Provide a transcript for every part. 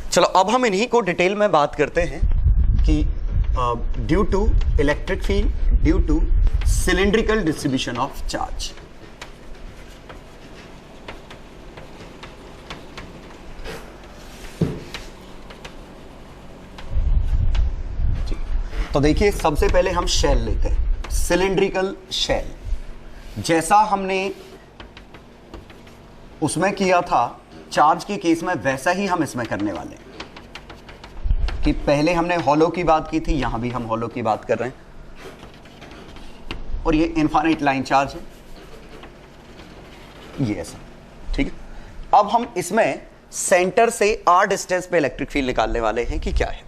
चलो अब हम इन्हीं को डिटेल में बात करते हैं कि due to electric field due to cylindrical distribution of charge. तो देखिए सबसे पहले हम शेल लेते हैं, सिलिंड्रिकल शेल। जैसा हमने उसमें किया था चार्ज के केस में, वैसा ही हम इसमें करने वाले हैं कि पहले हमने हॉलो की बात की थी, यहां भी हम हॉलो की बात कर रहे हैं, और ये इनफाइनाइट लाइन चार्ज है, ये ऐसा, ठीक है। अब हम इसमें सेंटर से r डिस्टेंस पे इलेक्ट्रिक फील्ड निकालने वाले हैं कि क्या है,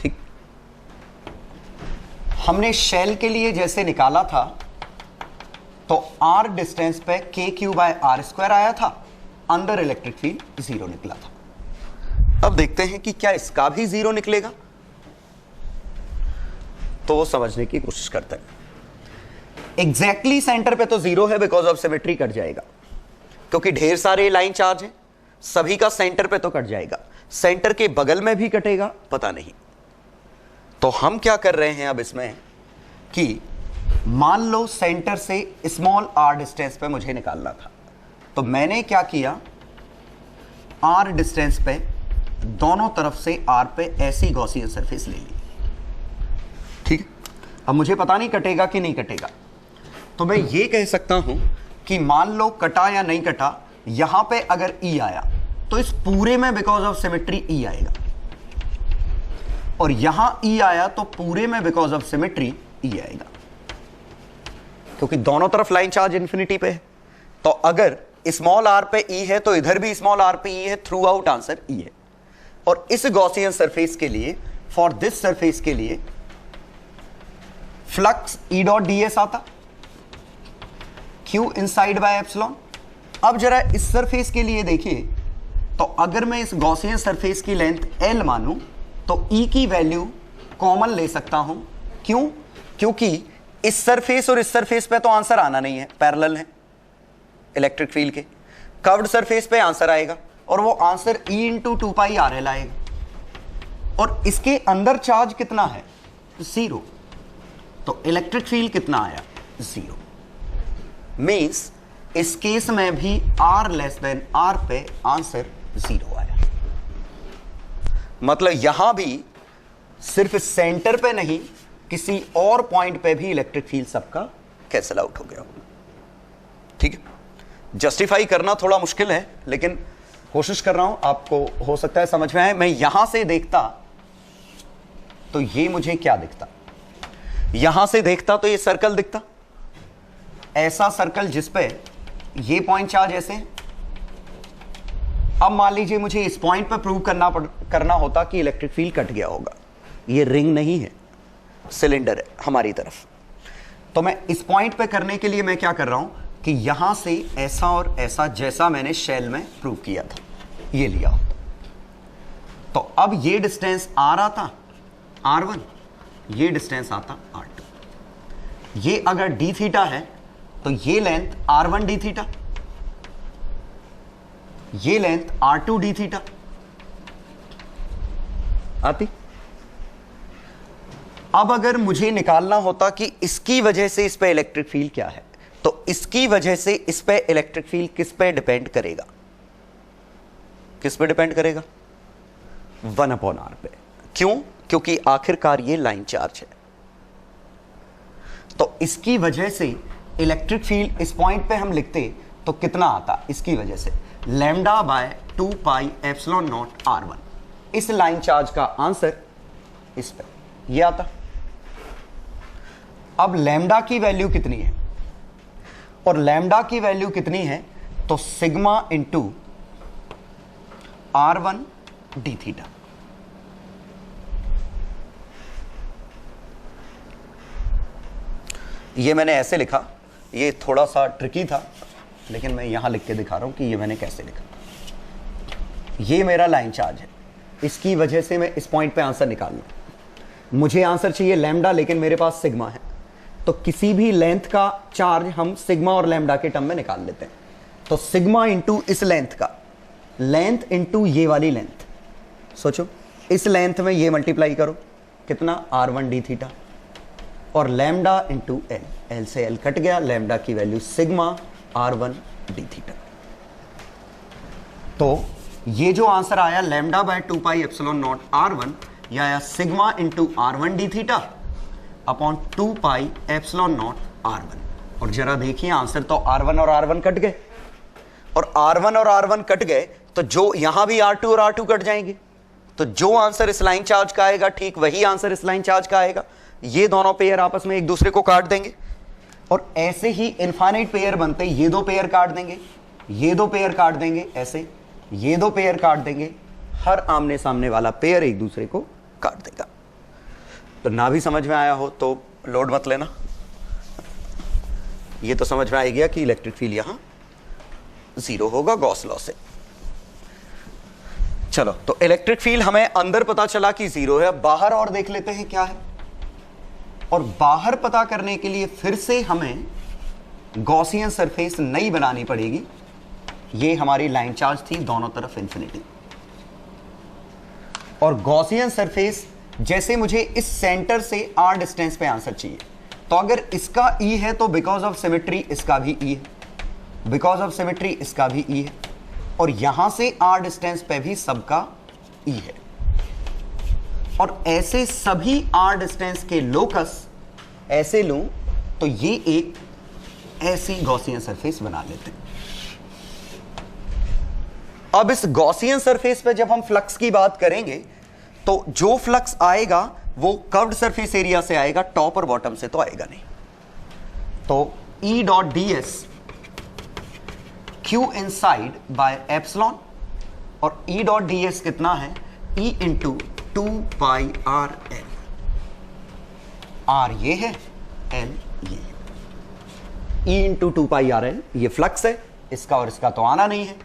ठीक। हमने शेल के लिए जैसे निकाला था तो r डिस्टेंस पे kq/r² आया था, अंदर इलेक्ट्रिक फील्ड 0 निकला था। अब देखते हैं कि क्या इसका भी 0 निकलेगा, तो वो समझने की कोशिश करते हैं। एग्जैक्टली सेंटर पे तो 0 है, बिकॉज ऑफ सिमेट्री कट जाएगा, क्योंकि ढेर सारे लाइन चार्ज हैं, सभी का सेंटर पे तो कट जाएगा, सेंटर के बगल में भी कटेगा, पता नहीं। तो हम क्या कर रहे हैं अब इसमें कि मान लो सेंटर से स्मॉल r डिस्टेंस पे मुझे निकालना था, तो मैंने क्या किया, r डिस्टेंस पे दोनों तरफ से r पे ऐसी गॉसियन सरफेस ले ली, ठीक। अब मुझे पता नहीं कटेगा कि नहीं कटेगा, तो मैं ये कह सकता हूं कि मान लो कटा या नहीं कटा, यहां पे अगर E आया तो इस पूरे में बिकॉज ऑफ सिमेट्री E आएगा, और यहां E आया तो पूरे में बिकॉज ऑफ सिमेट्री E आएगा, क्योंकि दोनों तरफ लाइन चार्ज इंफिनिटी पे है। तो अगर स्मॉल r पे E है तो इधर भी स्मॉल r पे E है, थ्रू आउट आंसर E है। और इस गॉसियन सरफेस के लिए, फॉर दिस सरफेस के लिए फ्लक्स E.ds आता, Q इनसाइड बाय एप्सिलॉन। अब जरा इस सरफेस के लिए देखिए, तो अगर मैं इस गॉसियन सरफेस की लेंथ L मानूं तो E की वैल्यू कॉमन ले सकता हूं। क्यों? क्योंकि इस सरफेस और इस सरफेस पे तो आंसर आना नहीं है, पैरेलल है इलेक्ट्रिक फील्ड के। कर्व्ड सरफेस पे आंसर आएगा, और वो आंसर E × 2πrl आएगा, और इसके अंदर चार्ज कितना है, 0। तो इलेक्ट्रिक फील्ड कितना आया, 0। मीन्स इस केस में भी r लेस देन r पे आंसर 0 आया। मतलब यहां भी सिर्फ सेंटर पे नहीं, किसी और पॉइंट पे भी इलेक्ट्रिक फील्ड सबका कैंसल आउट हो गया, ठीक है। जस्टिफाई करना थोड़ा मुश्किल है, लेकिन कोशिश कर रहा हूं, आपको हो सकता है समझ में आए। मैं यहां से देखता तो ये मुझे क्या दिखता, यहां से देखता तो ये सर्कल दिखता, ऐसा सर्कल जिसपे ये पॉइंट चार्ज ऐसे है। अब मान लीजिए मुझे इस पॉइंट पर प्रूव करना होता कि इलेक्ट्रिक फील्ड कट गया होगा, ये रिंग नहीं है, सिलेंडर है हमारी तरफ। तो मैं इस पॉइंट पे करने के लिए मैं क्या कर रहा हूं कि यहां से ऐसा और ऐसा, जैसा मैंने शेल में प्रूव किया था, ये लिया होता। तो अब ये डिस्टेंस r आता r1, ये डिस्टेंस आता r2। ये अगर d थीटा है तो ये लेंथ r1 d थीटा, ये लेंथ r2 d थीटा आती। अब अगर मुझे निकालना होता कि इसकी वजह से इस पे इलेक्ट्रिक फील्ड क्या है, तो इसकी वजह से इस पे इलेक्ट्रिक फील्ड किस पे डिपेंड करेगा, किस पे डिपेंड करेगा, 1/r पे। क्यों? क्योंकि आखिरकार ये लाइन चार्ज है। तो इसकी वजह से इलेक्ट्रिक फील्ड इस पॉइंट पे हम लिखते तो कितना आता, इसकी वजह से λ/2πε0 r1। इस लाइन चार्ज का आंसर इस पे ये आता। अब लैम्डा की वैल्यू कितनी है, और लैम्डा की वैल्यू कितनी है, तो sigma into r1 d theta. ये मैंने ऐसे लिखा, ये थोड़ा सा ट्रिकी था, लेकिन मैं यहां लिख के दिखा रहा हूं कि ये मैंने कैसे लिखा। ये मेरा लाइन चार्ज है, इसकी वजह से मैं इस पॉइंट पे आंसर निकाल लूं। मुझे आंसर चाहिए लैम्डा, लेकिन मेरे पास सिग्मा है, तो किसी भी लेंथ का चार्ज हम सिग्मा और लैम्डा के टर्म में निकाल लेते हैं। तो सिग्मा इंटू इस लेंथ का, लेंथ इंटू ये वाली लेंथ, सोचो इस लेंथ में ये मल्टीप्लाई करो, कितना r1 d थीटा, और लैम्डा इंटू एल, एल से एल कट गया, लैम्डा की value sigma r1 d theta. तो ये जो आंसर आया lambda by 2 pi epsilon naught r1, यह आया sigma into r1 d theta upon 2 pi epsilon naught r1। और जरा देखिए आंसर तो r1 और r1 कट गए, और r1 और r1 कट गए तो जो यहां भी r2 और r2 कट जाएंगे, तो जो आंसर इस लाइन चार्ज का आएगा ठीक वही आंसर इस लाइन चार्ज का आएगा। ये दोनों पेयर आपस में एक दूसरे को काट देंगे, और ऐसे ही इनफाइनाइट पेयर बनते, ये दो पेयर काट देंगे, ये दो पेयर काट देंगे, ऐसे ये दो पेयर काट देंगे, हर आमने सामने वाला पेयर एक दूसरे को काट देगा। तो ना भी समझ में आया हो तो लोड मत लेना, ये तो समझ में आ गया कि इलेक्ट्रिक फील्ड यहां जीरो होगा गॉस लॉ से। चलो, तो इलेक्ट्रिक फील्ड हमें अंदर पता चला कि जीरो है। अब बाहर और देख लेते हैं क्या है, और बाहर पता करने के लिए फिर से हमें गॉसियन सरफेस नई बनानी पड़ेगी। ये हमारी लाइन चार्ज थी दोनों तरफ इंफिनिटी, और गॉसियन सरफेस जैसे मुझे इस सेंटर से r डिस्टेंस पे आंसर चाहिए, तो अगर इसका E है तो बिकॉज ऑफ सिमेट्री इसका भी E है, बिकॉज ऑफ सिमेट्री इसका भी E है, और यहां से r डिस्टेंस पे भी सबका E है, और ऐसे सभी r डिस्टेंस के लोकस ऐसे लूं तो ये एक ऐसी गॉसियन सरफेस बना लेते हैं। अब इस गॉसियन सरफेस पे जब हम फ्लक्स की बात करेंगे तो जो फ्लक्स आएगा वो कर्व्ड सरफेस एरिया से आएगा, टॉप और बॉटम से तो आएगा नहीं। तो E dot ds Q inside by epsilon, और E डॉट ds कितना है, E into 2 pi r l, r ये है, l ये है, E into 2 pi r l ये फ्लक्स है, इसका और इसका तो आना नहीं है।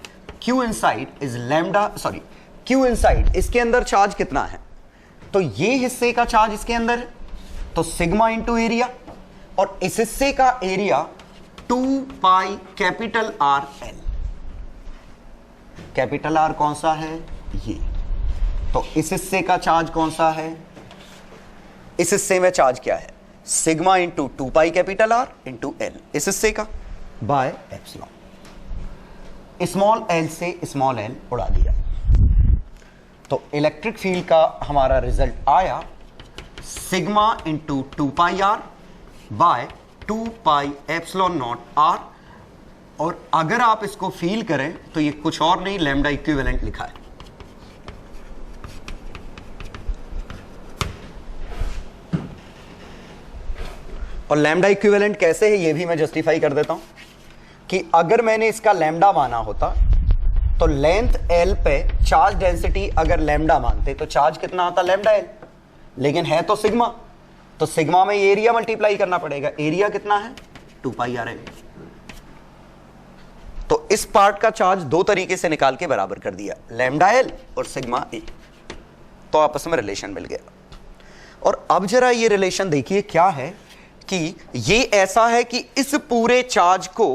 Q inside is lambda, sorry Q inside इसके अंदर चार्ज कितना है, तो ये हिस्से का चार्ज इसके अंदर है, तो सिग्मा इंटू एरिया, और इस हिस्से का एरिया 2 पाई capital R L। Capital R कौन सा है, ये, तो इस हिस्से का चार्ज कौन सा है, इस हिस्से में चार्ज क्या है, सिग्मा इंटू 2 पाई कैपिटल R इंटू L, इस हिस्से का बाय एप्सिलॉन। स्मॉल l से स्मॉल l उड़ा दिया, तो इलेक्ट्रिक फील्ड का हमारा रिजल्ट आया sigma into 2 pi r by 2 pi epsilon naught r, और अगर आप इसको फील करें तो ये कुछ और नहीं, लैम्डा इक्विवेलेंट लिखा है। और लैम्डा इक्विवेलेंट कैसे है ये भी मैं जस्टिफाई कर देता हूं कि अगर मैंने इसका लैम्डा माना होता तो लेंथ l पे चार्ज डेंसिटी अगर लैम्डा मानते तो चार्ज कितना आता, लैम्डा l, लेकिन है तो सिग्मा, तो सिग्मा में ये एरिया मल्टीप्लाई करना पड़ेगा, एरिया कितना है 2 पाई r l। तो इस पार्ट का चार्ज दो तरीके से निकाल के बराबर कर दिया, लैम्डा l और सिग्मा a, तो आपस में रिलेशन मिल गया। और अब जरा ये रिलेशन देखिए क्या है कि ये ऐसा है कि इस पूरे चार्ज को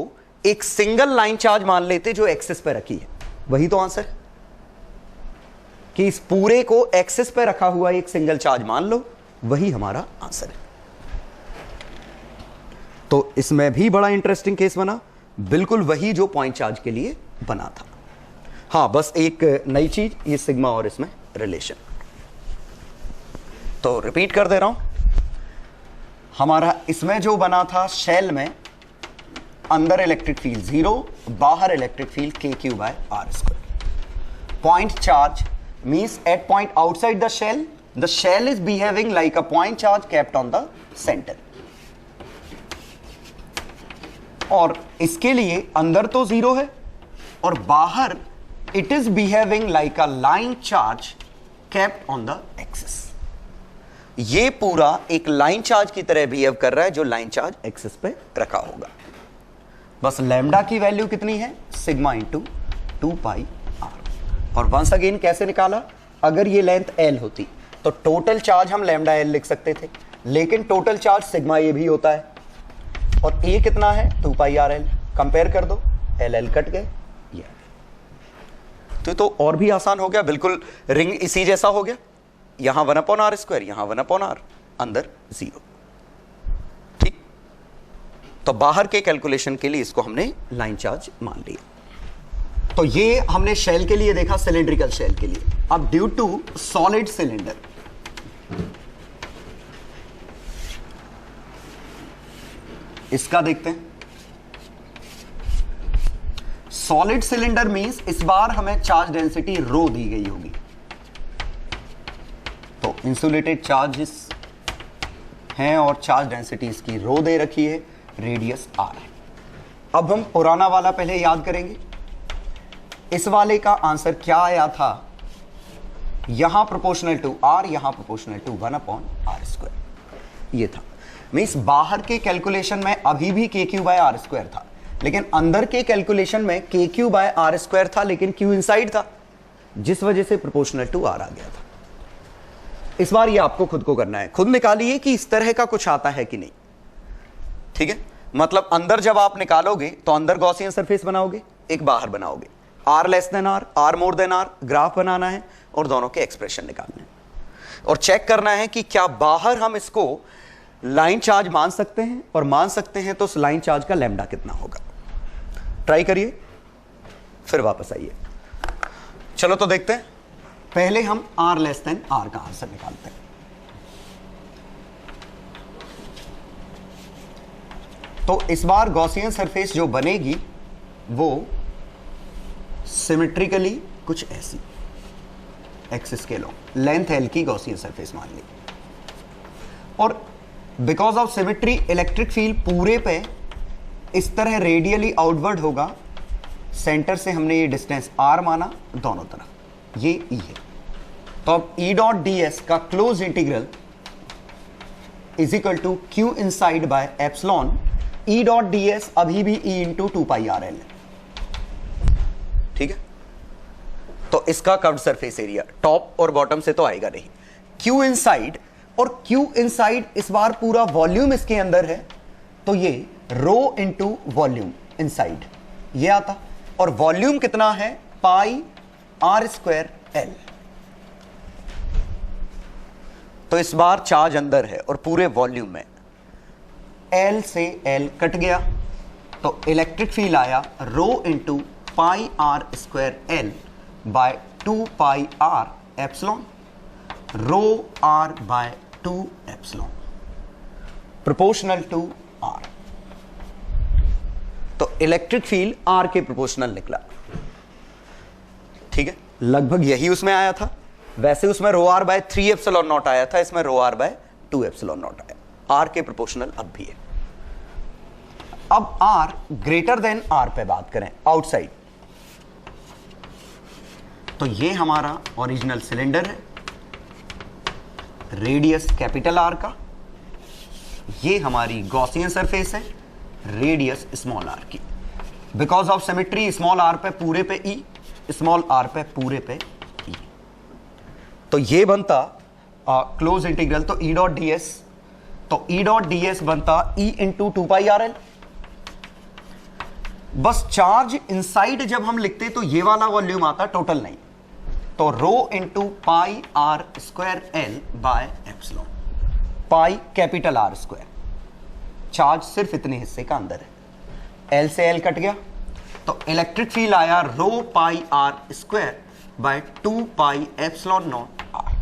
एक सिंगल लाइन चार्ज मान लेते जो एक्सिस पे रखी है, वही तो आंसर है कि इस पूरे को एक्सिस पे रखा हुआ एक सिंगल चार्ज मान लो, वही हमारा आंसर है। तो इसमें भी बड़ा इंटरेस्टिंग केस बना, बिल्कुल वही जो पॉइंट चार्ज के लिए बना था। हां, बस एक नई चीज, ये सिग्मा और इसमें रिलेशन। तो रिपीट कर दे रहा हूं, हमारा इसमें जो बना था शेल में अंदर इलेक्ट्रिक फील्ड 0, बाहर electric field kq by r square. Point charge means at point outside the shell is behaving like a point charge kept on the centre. और इसके लिए अंदर तो 0 है और बाहर it is behaving like a line charge kept on the axis. ये पूरा एक लाइन चार्ज की तरह बिहेव कर रहा है जो लाइन चार्ज एक्सिस पे रखा होगा। बस लैम्डा की वैल्यू कितनी है, सिग्मा इंटू 2 पाई r। और वंस अगेन कैसे निकाला, अगर ये लेंथ l होती तो टोटल चार्ज हम लैम्डा l लिख सकते थे, लेकिन टोटल चार्ज सिग्मा ये भी होता है, और ए कितना है 2 पाई आर एल, कंपेयर कर दो, एल एल कट गए, ये तो और भी आसान हो गया, बिल्कुल रिंग इसी जैसा हो गया, यहां 1/r², यहां 1/r, अंदर 0। ठीक, तो बाहर के कैलकुलेशन के लिए इसको हमने लाइन चार्ज मान लिया। तो ये हमने शेल के लिए देखा, सिलिंड्रिकल शेल के लिए। अब ड्यू टू सॉलिड सिलेंडर, इसका देखते हैं। सॉलिड सिलेंडर मींस इस बार हमें चार्ज डेंसिटी रो दी गई होगी, तो इंसुलेटेड चार्जेस हैं और चार्ज डेंसिटी इसकी रो दे रखी है, रेडियस आर है। अब हम पुराना वाला पहले याद करेंगे। इस वाले का आंसर क्या आया था, यहां प्रोपोर्शनल टू आर, यहां प्रोपोर्शनल टू 1/r², ये था। मींस बाहर के कैलकुलेशन में अभी भी KQ/r² था, लेकिन अंदर के कैलकुलेशन में KQ/r² था, लेकिन Q इनसाइड था, जिस वजह से प्रोपोर्शनल टू आर आ गया था। इस बार ये आपको खुद को करना है, खुद निकालिए कि इस तरह का कुछ आता है कि नहीं। ठीक है, मतलब अंदर जब आप निकालोगे तो अंदर गॉसियन सरफेस बनाओगे, एक बाहर बनाओगे, r less than r, r more than r, graph बनाना है और दोनों के एक्सप्रेशन निकालने हैं और चेक करना है कि क्या बाहर हम इसको लाइन चार्ज मान सकते हैं, और मान सकते हैं तो उस लाइन चार्ज का लैम्डा कितना होगा। ट्राई करिए, फिर वापस आइए। चलो तो देखते हैं, पहले हम r लेस देन r का आंसर निकालते हैं। तो इस बार गॉसियन सरफेस जो बनेगी वो सिमेट्रिकली कुछ ऐसी, एक्सिस के लॉन्ग, लेंथ एल की गॉसियन सरफेस मान ली, और because of symmetry electric field पूरे पे इस तरह रेडियली आउटवर्ड होगा। सेंटर से हमने ये डिस्टेंस r माना, दोनों तरफ ये E है। तो अब E डॉट डी एस का close integral is equal to Q inside by epsilon, E dot d s अभी भी E into 2 pi r l है। ठीक है, तो इसका कर्व्ड सरफेस एरिया टॉप और बॉटम से तो आएगा नहीं, Q इनसाइड, और Q इनसाइड इस बार पूरा वॉल्यूम इसके अंदर है, तो ये रो इंटू वॉल्यूम इनसाइड ये आता, और वॉल्यूम कितना है πr² L। तो इस बार चार्ज अंदर है और पूरे वॉल्यूम में, L से L कट गया, तो इलेक्ट्रिक फील्ड आया rho into πr² L by 2 pi r epsilon, rho r by 2 epsilon, proportional to r। तो इलेक्ट्रिक फील्ड r के प्रोपोर्शनल निकला। ठीक है, लगभग यही उसमें आया था। वैसे उसमें रो r बाय 3 एप्सिलॉन नॉट आया था, इसमें रो r बाय 2 एप्सिलॉन नॉट आया। r के प्रोपोर्शनल अब भी है। अब r ग्रेटर देन r पे बात करें, आउटसाइड, तो ये हमारा ओरिजिनल सिलेंडर है, रेडियस कैपिटल R का, ये हमारी गॉसियन सरफेस है, रेडियस स्मॉल r की। Because of symmetry small r पे पूरे पे E, स्मॉल r पे पूरे पे E, तो ये बनता क्लोज इंटीग्रल, तो E डॉट डी एस, तो E डॉट डी एस बनता E into 2 pi r L. बस चार्ज इनसाइड जब हम लिखते तो ये वाला वॉल्यूम आता, टोटल नहीं, तो rho into πr² L by epsilon, pi capital R², charge सिर्फ इतने हिस्से का अंदर है, L से L कट गया, तो इलेक्ट्रिक फील्ड आया rho πr² by 2 pi epsilon naught R।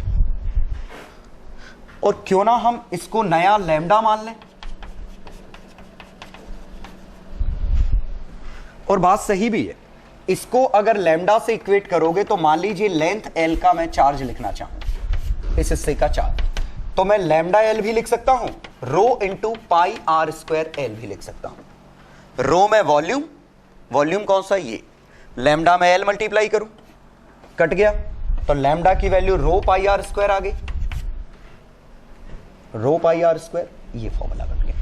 और क्यों ना हम इसको नया लैम्डा मान लें, और बात सही भी है। इसको अगर लैम्डा से इक्वेट करोगे तो मान लीजिए लेंथ L का मैं चार्ज लिखना चाहूं, इस हिस्से का चार्ज, तो मैं लैम्डा L भी लिख सकता हूं, रो इंटू πr² L भी लिख सकता हूं। रो में वॉल्यूम, वॉल्यूम कौन सा, ये, लैम्डा में L मल्टीप्लाई करूं, कट गया, तो लैम्डा की वैल्यू रो πr² आ गई, रो πr², ये फॉर्मूला बन गया।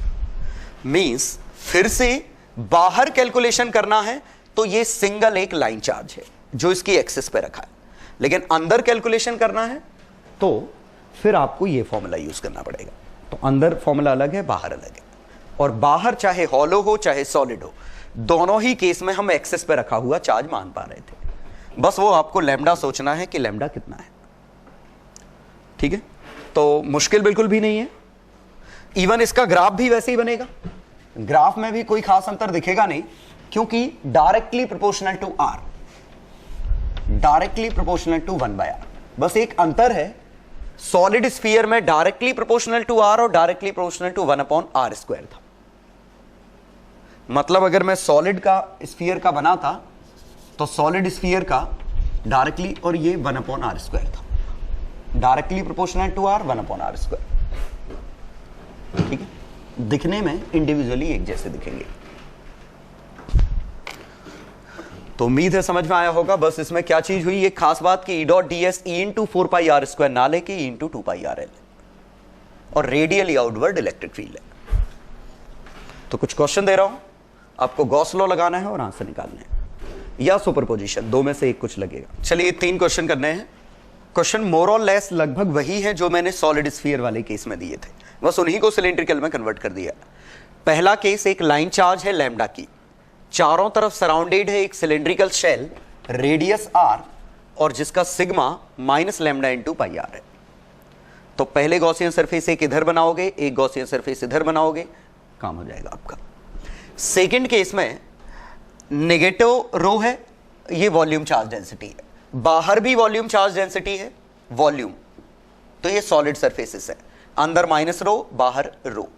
मींस फिर से बाहर कैलकुलेशन करना है तो ये सिंगल एक लाइन चार्ज है जो इसकी एक्सिस पे रखा है, लेकिन अंदर कैलकुलेशन करना है तो फिर आपको ये फॉर्मूला यूज करना पड़ेगा। तो अंदर फॉर्मूला अलग है, बाहर अलग है, और बाहर चाहे हॉलो हो चाहे सॉलिड हो, दोनों ही केस में हम एक्सिस पे रखा हुआ चार्ज मान पा रहे थे। बस वो आपको लैम्डा सोचना है कि लैम्डा कितना है। ठीक है, तो मुश्किल बिल्कुल भी नहीं है। इवन इसका ग्राफ भी वैसे ही बनेगा, ग्राफ में भी कोई खास अंतर दिखेगा नहीं, क्योंकि directly proportional to r, directly proportional to 1/r। बस एक अंतर है, सॉलिड स्फीयर में डायरेक्टली प्रोपोर्शनल टू आर और डायरेक्टली प्रोपोर्शनल टू 1/r² था। मतलब अगर मैं सॉलिड का स्फीयर का बना था तो सॉलिड स्फीयर का डायरेक्टली, और ये 1/r² था, directly proportional to are 1/r²। ठीक है, दिखने में इंडिविजुअली एक जैसे दिखेंगे। तो उम्मीद है समझ में आया होगा। बस इसमें क्या चीज हुई, एक खास बात कि E.ds E/4πr² ना लेके E/2πrl, और रेडियली आउटवर्ड इलेक्ट्रिक फील्ड है। तो कुछ क्वेश्चन दे रहा हूं, आपको गॉस लॉ लगाना है और आंसर निकालने हैं, या सुपरपोजिशन, दो में से एक कुछ लगेगा। चलिए 3 क्वेश्चन करने हैं। क्वेश्चन मोर और लेस लगभग वही है जो मैंने सॉलिड स्फीयर वाले केस में दिए थे, बस उन्हीं को सिलिंड्रिकल में कन्वर्ट कर दिया। पहला केस, एक लाइन चार्ज है लैम्डा की, चारों तरफ सराउंडेड है एक सिलिंड्रिकल शेल, रेडियस r, और जिसका सिग्मा -λ/πr है। तो पहले गॉसियन सरफेस एक इधर बनाओगे, एक गॉसियन सरफेस इधर बनाओगे, काम हो जाएगा आपका। सेकंड केस में नेगेटिव रो है, ये वॉल्यूम चार्ज डेंसिटी है, बाहर भी वॉल्यूम चार्ज डेंसिटी है, वॉल्यूम, तो ये सॉलिड सरफेसेस है, अंदर माइनस रो बाहर रो।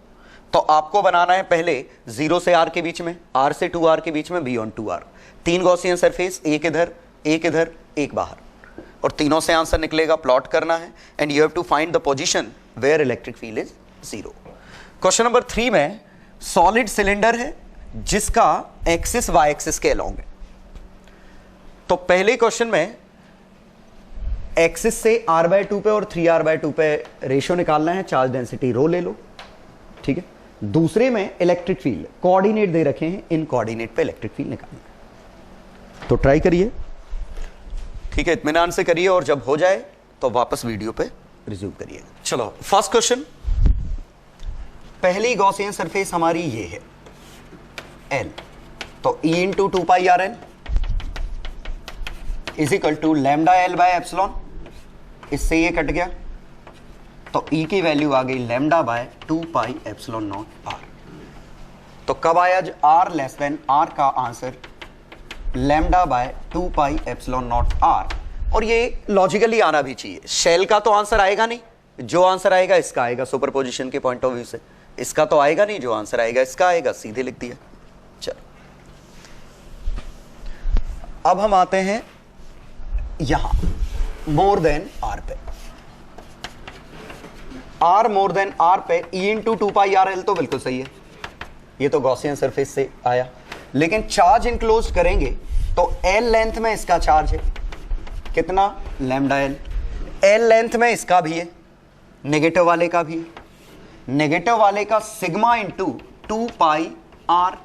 तो आपको बनाना है पहले 0 से r के बीच में, r से 2r के बीच में, बियॉन्ड 2r, 3 गॉसियन सरफेस, एक इधर एक इधर एक बाहर, और तीनों से आंसर निकलेगा, प्लॉट करना है, and you have to find the position where electric field is 0। Question number 3 में सॉलिड सिलेंडर है जिसका एक्सिस y एक्सिस के अलोंग है। तो पहले क्वेश्चन में एक्सिस से r/2 पे और 3r/2 पे रेशियो निकालना है, चार्ज डेंसिटी रो ले लो। ठीक है, दूसरे में इलेक्ट्रिक फील्ड, कोऑर्डिनेट दे रखे हैं, इन कोऑर्डिनेट पे इलेक्ट्रिक फील्ड निकालना है। तो ट्राई करिए, ठीक है, इत्मीनान से करिए, और जब हो जाए तो वापस वीडियो पे रिज्यूम करिए। चलो फर्स्ट क्वेश्चन, पहली गॉसियन सरफेस हमारी ये है L, तो E/2πrl is equal to λL/ε, इससे ये कट गया, तो E की वैल्यू आ गई λ/2πε0r। तो कब आया r लेस देन r का आंसर λ/2πε0r, और ये लॉजिकली आना भी चाहिए। शेल का तो आंसर आएगा नहीं, जो आंसर आएगा इसका आएगा, सुपरपोजिशन के पॉइंट ऑफ व्यू से इसका तो आएगा नहीं, जो आंसर आएगा इसका आएगा, सीधे लिख दिया। चलो अब हम आते हैं यहां मोर देन r पे, r मोर देन r पे E/2πrl तो बिल्कुल सही है, ये तो गॉसियन सरफेस से आया, लेकिन चार्ज इनक्लोज करेंगे तो L लेंथ में इसका चार्ज है कितना, λL, L लेंथ में इसका भी है, नेगेटिव वाले का भी है, नेगेटिव वाले का sigma into 2πrl,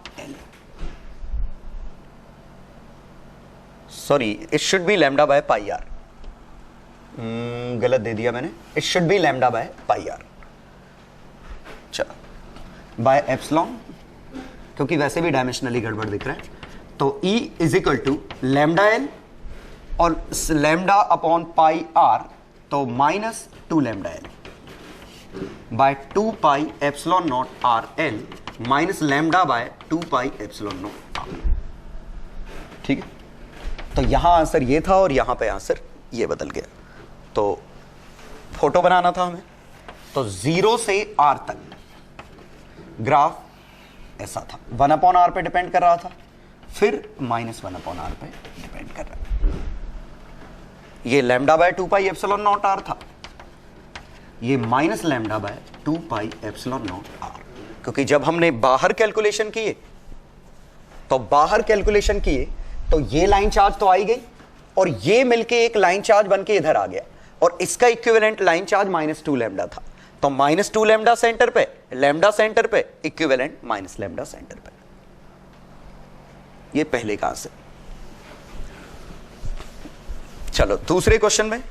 sorry it should be λ/πr, गलत दे दिया मैंने, इट शुड बी λ/πr, चलो बाय एप्सिलॉन, क्योंकि वैसे भी डायमेंशनली गड़बड़ दिख रहा है। तो E is equal to λL और λ/πr, तो -2λL bye 2πε0rl minus λ/2πε0r। ठीक है, तो यहां आंसर ये था और यहां पे आंसर ये बदल गया। तो फोटो बनाना था हमें, तो 0 से r तक ग्राफ ऐसा था, 1/r पे डिपेंड कर रहा था, फिर -1/r पे डिपेंड कर रहा है। ये λ/2πε0r था, ये -λ/2πε0r, क्योंकि जब हमने बाहर कैलकुलेशन किए तो ये लाइन चार्ज तो आई गई, और ये मिलके एक लाइन चार्ज बनके इधर आ गया, और इसका इक्विवेलेंट लाइन चार्ज -2λ था, तो -2λ सेंटर पे, लैम्डा सेंटर पे, इक्विवेलेंट -λ सेंटर पे। ये पहले का आंसर। चलो दूसरे क्वेश्चन में,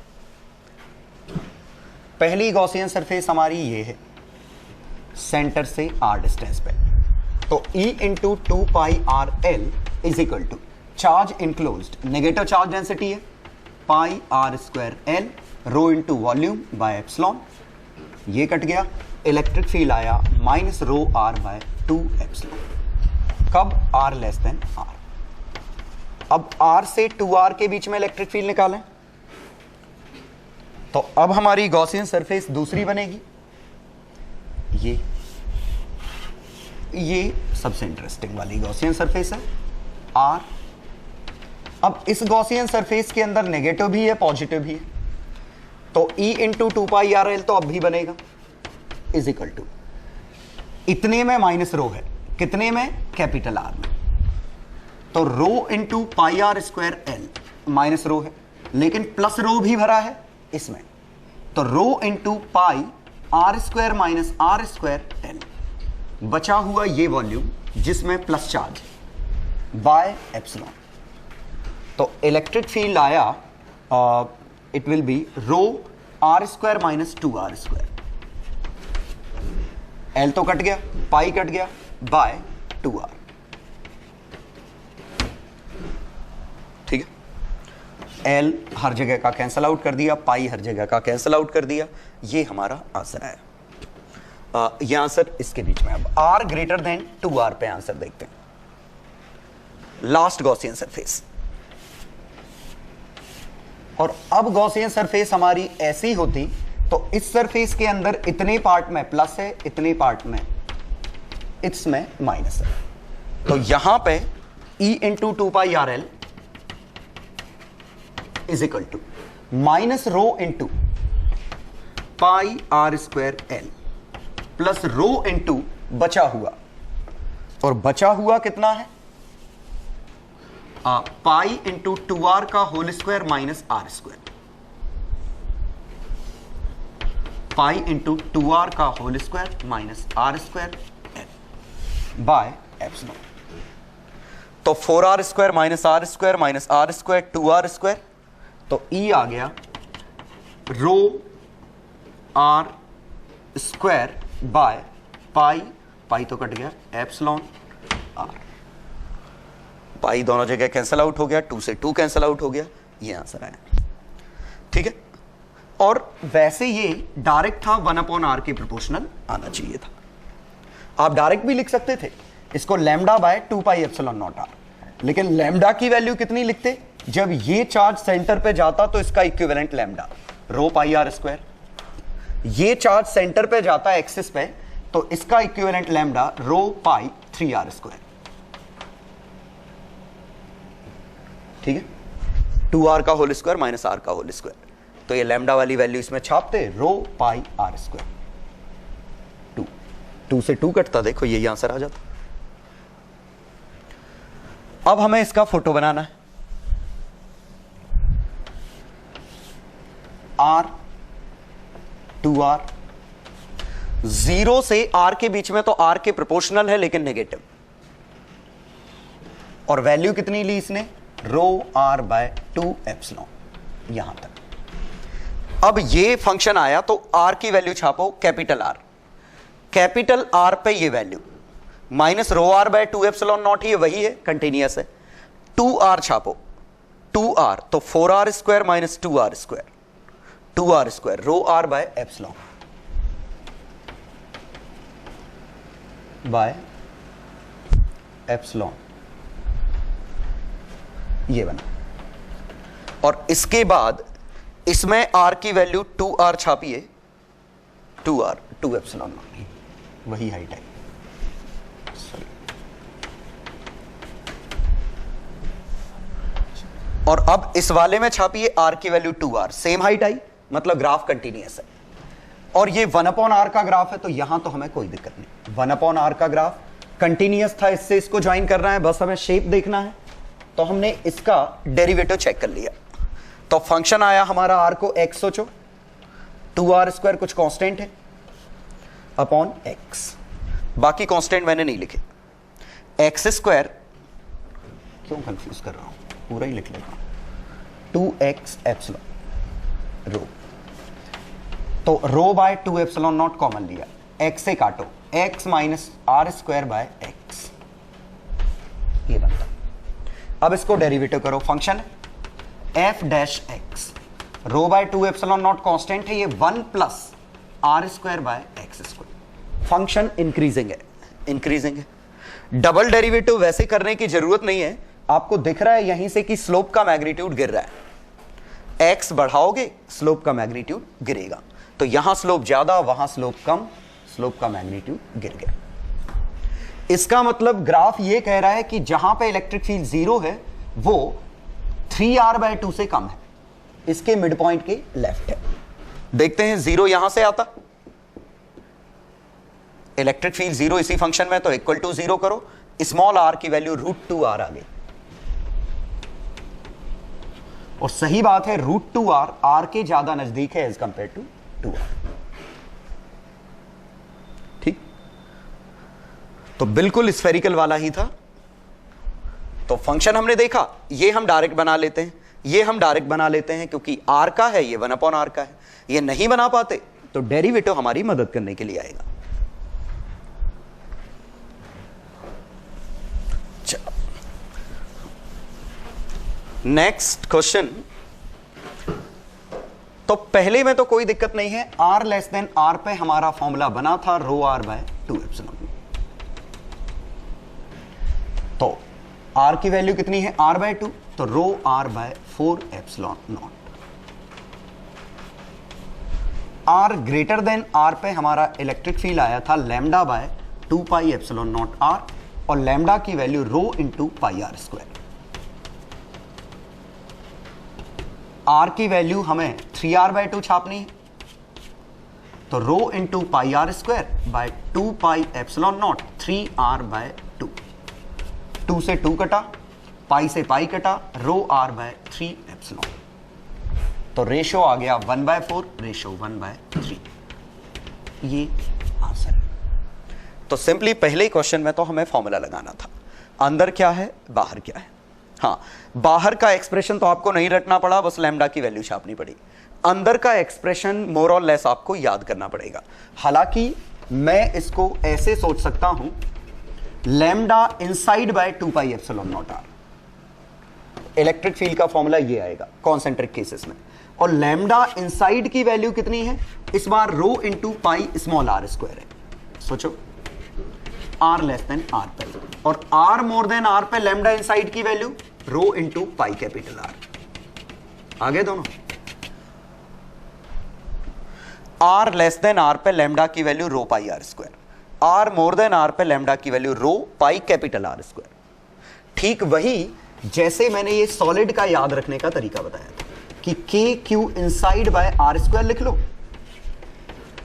पहली गॉसियन सरफेस हमारी ये है, सेंटर से r डिस्टेंस पे, तो E into 2 pi r l is equal to charge enclosed, negative charge density है, pi r square l rho into volume by epsilon, ये कट गया, इलेक्ट्रिक फील्ड आया minus rho r by 2 epsilon, कब r less than r. अब r से 2r के बीच में electric field निकालें, तो अब हमारी गॉसियन सरफेस दूसरी बनेगी, ये सबसे इंटरेस्टिंग वाली गॉसियन सरफेस है आर। अब इस गॉसियन सरफेस के अंदर नेगेटिव भी है पॉजिटिव भी है, तो E into 2 pi r L तो अब भी बनेगा इज इक्वल टू, इतने में माइनस रो है, कितने में, कैपिटल आर में, तो rho into pi r square l minus rho है, लेकिन प्लस रो भी भरा है इसमें, तो rho into pi r square minus r square l, बचा हुआ ये वॉल्यूम जिसमें प्लस चार्ज बाय एप्सिलॉन। तो इलेक्ट्रिक फील्ड आया, it will be rho r square minus 2r square, l तो कट गया, पाई कट गया, बाय 2r। ठीक है, एल हर जगह का कैंसल आउट कर दिया, पाई हर जगह का कैंसल आउट कर दिया, ये हमारा आंसर है। ये आंसर इसके बीच में। अब r ग्रेटर देन 2r पे आंसर देखते हैं। लास्ट गॉसियन सरफेस, और अब गॉसियन सरफेस हमारी ऐसी होती तो इस सरफेस के अंदर इतने पार्ट में प्लस है, इतने पार्ट में इसमें माइनस है, तो यहां पे E into 2 pi r l is equal to minus rho into pi r square l plus rho into बचा हुआ, और बचा हुआ कितना है, पाई इंटू 2r का whole square minus r square, pi into 2r का whole square minus r square by epsilon. तो 4r square minus r square 2r square, तो E आ गया rho r square by pi तो कट गया, epsilon R, पाई दोनों जगह cancel out हो गया, 2 से 2 कैंसल आउट हो गया, ये आंसर आया। ठीक है, और वैसे ये डायरेक्ट था 1/r के प्रोपोर्शनल आना चाहिए था। आप डायरेक्ट भी लिख सकते थे इसको lambda by 2 pi epsilon naught r, लेकिन लैम्डा की वैल्यू कितनी लिखते, जब ये चार्ज सेंटर पे जाता तो इसका equivalent lambda rho pi r square, ये चार्ज सेंटर पे जाता है एक्सिस पे, तो इसका equivalent lambda rho pi 3r square. ठीक है, 2r का होल स्क्वायर माइनस r का होल स्क्वायर, तो ये लैम्डा वाली वैल्यू इसमें छापते, रो पाई r स्क्वायर 2 से 2 कटता, देखो यही आंसर आ जाता। अब हमें इसका फोटो बनाना है, r 2r, 0 से r के बीच में तो r के प्रोपोर्शनल है लेकिन नेगेटिव, और वैल्यू कितनी ली इसने, रो r बाय 2 एप्सिलॉन, यहां तक। अब ये फंक्शन आया तो r की वैल्यू छापो कैपिटल R पे ये value minus rho r by 2 epsilon naught, ही वही है, कंटिन्यूअस है, 2r छापो, 2r तो 4r square minus 2r square rho r by epsilon by epsilon, ये बना। और इसके बाद इसमें r की वैल्यू 2r छापिए, 2 एप्सिलॉन नॉट, वही हाइट है। और अब इस वाले में छापिए r की वैल्यू 2r, सेम हाइट आई, मतलब ग्राफ कंटिन्यूअस है। और ये 1/r का ग्राफ है, तो यहां तो हमें कोई दिक्कत नहीं, 1/r का ग्राफ कंटिन्यूअस था, इससे इसको ज्वाइन करना है, बस हमें शेप देखना है, तो हमने इसका डेरिवेटिव चेक कर लिया। तो फंक्शन आया हमारा r को x सोचो, 2r स्क्वायर कुछ कांस्टेंट है अपॉन x, बाकी कांस्टेंट मैंने नहीं लिखे, x स्क्वायर, क्यों कंफ्यूज कर रहा हूं, पूरा ही लिख लेता हूं, 2x एप्सिलॉन रो, तो rho by 2 epsilon naught common लिया, x से काटो, x minus r square by x, ये बनता। अब इसको डेरिवेटिव करो, function f dash x, rho by 2 epsilon naught constant है, ये 1 plus r square by x square. Function increasing है, इंक्रीजिंग है। डबल डेरिवेटिव वैसे करने की जरूरत नहीं है, आपको दिख रहा है यहीं से कि स्लोप का मैग्नीट्यूड गिर रहा है। एक्स बढ़ाओगे स्लोप का मैग्नीट्यूड गिरेगा, तो यहां स्लोप ज्यादा वहां स्लोप कम, स्लोप का मैग्नीट्यूड गिर गया। इसका मतलब ग्राफ ये कह रहा है कि जहां पे इलेक्ट्रिक फील्ड 0 है वो 3r/2 से कम है, इसके मिड पॉइंट के लेफ्ट है। देखते हैं 0 यहां से आता, इलेक्ट्रिक फील्ड 0 इसी फंक्शन में, तो इक्वल टू 0 करो, स्मॉल r की वैल्यू √2r आ गई। और सही बात है, √2r r के ज्यादा नजदीक है एज कंपेयर टू 2r। ठीक, तो बिल्कुल स्फेरिकल वाला ही था। तो फंक्शन हमने देखा, ये हम डायरेक्ट बना लेते हैं, ये हम डायरेक्ट बना लेते हैं, क्योंकि r का है, ये 1/r का है। ये नहीं बना पाते तो डेरिवेटिव हमारी मदद करने के लिए आएगा। Next question. तो पहले में तो कोई दिक्कत नहीं है, r लेस देन r पे हमारा फॉर्मूला बना था ρr/2 एप्सिलॉन। तो r की वैल्यू कितनी है, r/2, तो ρr/4 epsilon naught. r greater than r पे हमारा इलेक्ट्रिक फील्ड आया था λ/2 पाई एप्सिलॉन नॉट r, और लैम्डा की value rho into pi r square. r की वैल्यू हमें 3r/2 छापनी है, तो rho into pi r square by 2 pi epsilon naught 3r/2। 2 से 2 कटा, पाई से पाई कटा, ρr/3 एप्सिलॉन। तो रेशो आ गया 1/4, रेशो 1/3। ये आंसर है। तो सिंपली पहले ही क्वेश्चन में तो हमें फॉर्मूला लगाना था, अंदर क्या है बाहर क्या है। हाँ, बाहर का एक्सप्रेशन तो आपको नहीं रटना पड़ा, बस लैम्डा की वैल्यू छापनी पड़ी। अंदर का एक्सप्रेशन मोर और लेस आपको याद करना पड़ेगा। हालांकि मैं इसको ऐसे सोच सकता हूं, lambda inside bye 2 pi epsilon naught r। Electric field का फॉर्मूला ये आएगा कॉन्सेंट्रिक केसेस में, और लैम्डा इनसाइड की वैल्यू कितनी है इस बार, rho into pi small r square है। सोचो, r लेस देन r पे, और r मोर देन r पे लैम्डा इनसाइड की value rho into pi capital R। आगे दोनों, r लेस देन r पे लैम्डा की value rho pi r square, r more than r पे लैम्डा की value rho pi capital R square. ठीक वही जैसे मैंने ये सॉलिड का याद रखने का तरीका बताया था कि k q inside by r square लिख लो,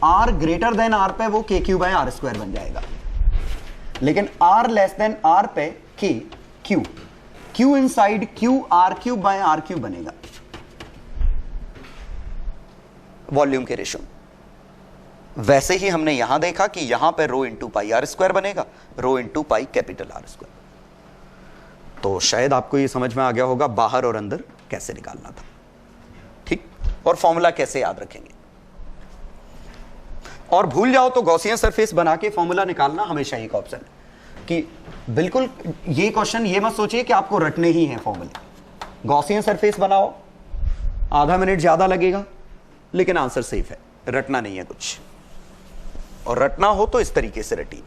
r ग्रेटर देन r पे वो के क्यू बाय आर स्क्वायर बन जाएगा, लेकिन r लेस देन r पे के q, q inside q r cube by r cube बनेगा वॉल्यूम के रेशो। वैसे ही हमने यहां देखा कि यहां पे rho into pi r square बनेगा, rho into pi capital r square. तो शायद आपको ये समझ में आ गया होगा बाहर और अंदर कैसे निकालना था। ठीक, और फॉर्मूला कैसे याद रखेंगे। और भूल जाओ तो गॉसियन सरफेस बना के फॉर्मूला निकालना हमेशा एक ऑप्शन है, कि बिल्कुल ये क्वेश्चन ये मत सोचिए कि आपको रटने ही हैं फॉर्मूले। गॉसियन सरफेस बनाओ, आधा मिनट ज्यादा लगेगा, लेकिन आंसर सेफ है, रटना नहीं है कुछ। और रटना हो तो इस तरीके से रटिए।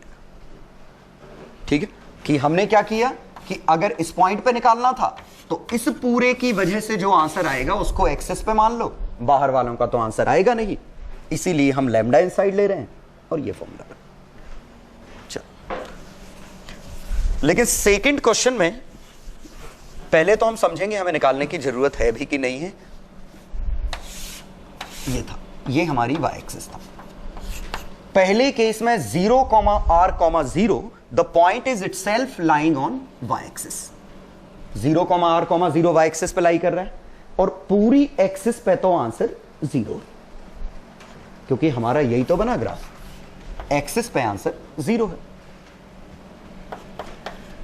ठीक है, कि हमने क्या किया कि अगर इस पॉइंट पे निकालना था तो इस पूरे की वजह से जो आंसर आएगा उसको एक्सेस पे मान लो, बाहर वालों का तो आंसर आएगा नहीं, इसीलिए हम लैम्डा इनसाइड ले रहे हैं और ये फॉर्मूला। लेकिन सेकंड क्वेश्चन में पहले तो हम समझेंगे हमें निकालने की जरूरत है भी कि नहीं है। ये था, ये हमारी y एक्सिस था। पहले केस में 0,r,0 the point is itself lying on y axis. 0,r,0 y axis पे लाई कर रहा है, और पूरी एक्सिस पे तो आंसर 0, क्योंकि हमारा यही तो बना ग्राफ, एक्सिस पे आंसर 0 है।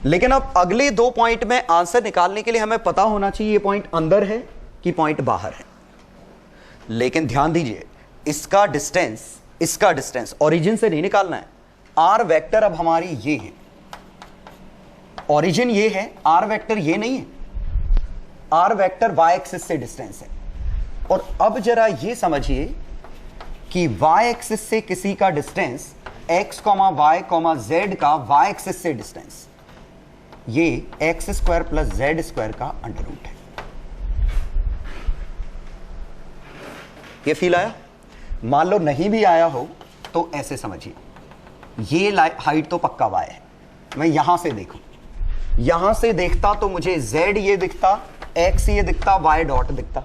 लेकिन अब अगले दो पॉइंट में आंसर निकालने के लिए हमें पता होना चाहिए ये पॉइंट अंदर है कि पॉइंट बाहर है। लेकिन ध्यान दीजिए, इसका डिस्टेंस ओरिजिन से नहीं निकालना है। आर वेक्टर अब हमारी ये है, ओरिजिन ये है, आर वेक्टर ये नहीं है, आर वेक्टर वाई एक्सिस से डिस्टेंस है। और अब जरा ये समझिए कि वाई एक्सिस से किसी का डिस्टेंस x, y, z का वाई एक्सिस से डिस्टेंस, ये x square plus z square का अंडर रूट है। ये फील आया? मान लो नहीं भी आया हो तो ऐसे समझिए, ये हाइट तो पक्का y है, मैं यहां से देखूं, यहां से देखता तो मुझे z ये दिखता, x ये दिखता, y डॉट दिखता,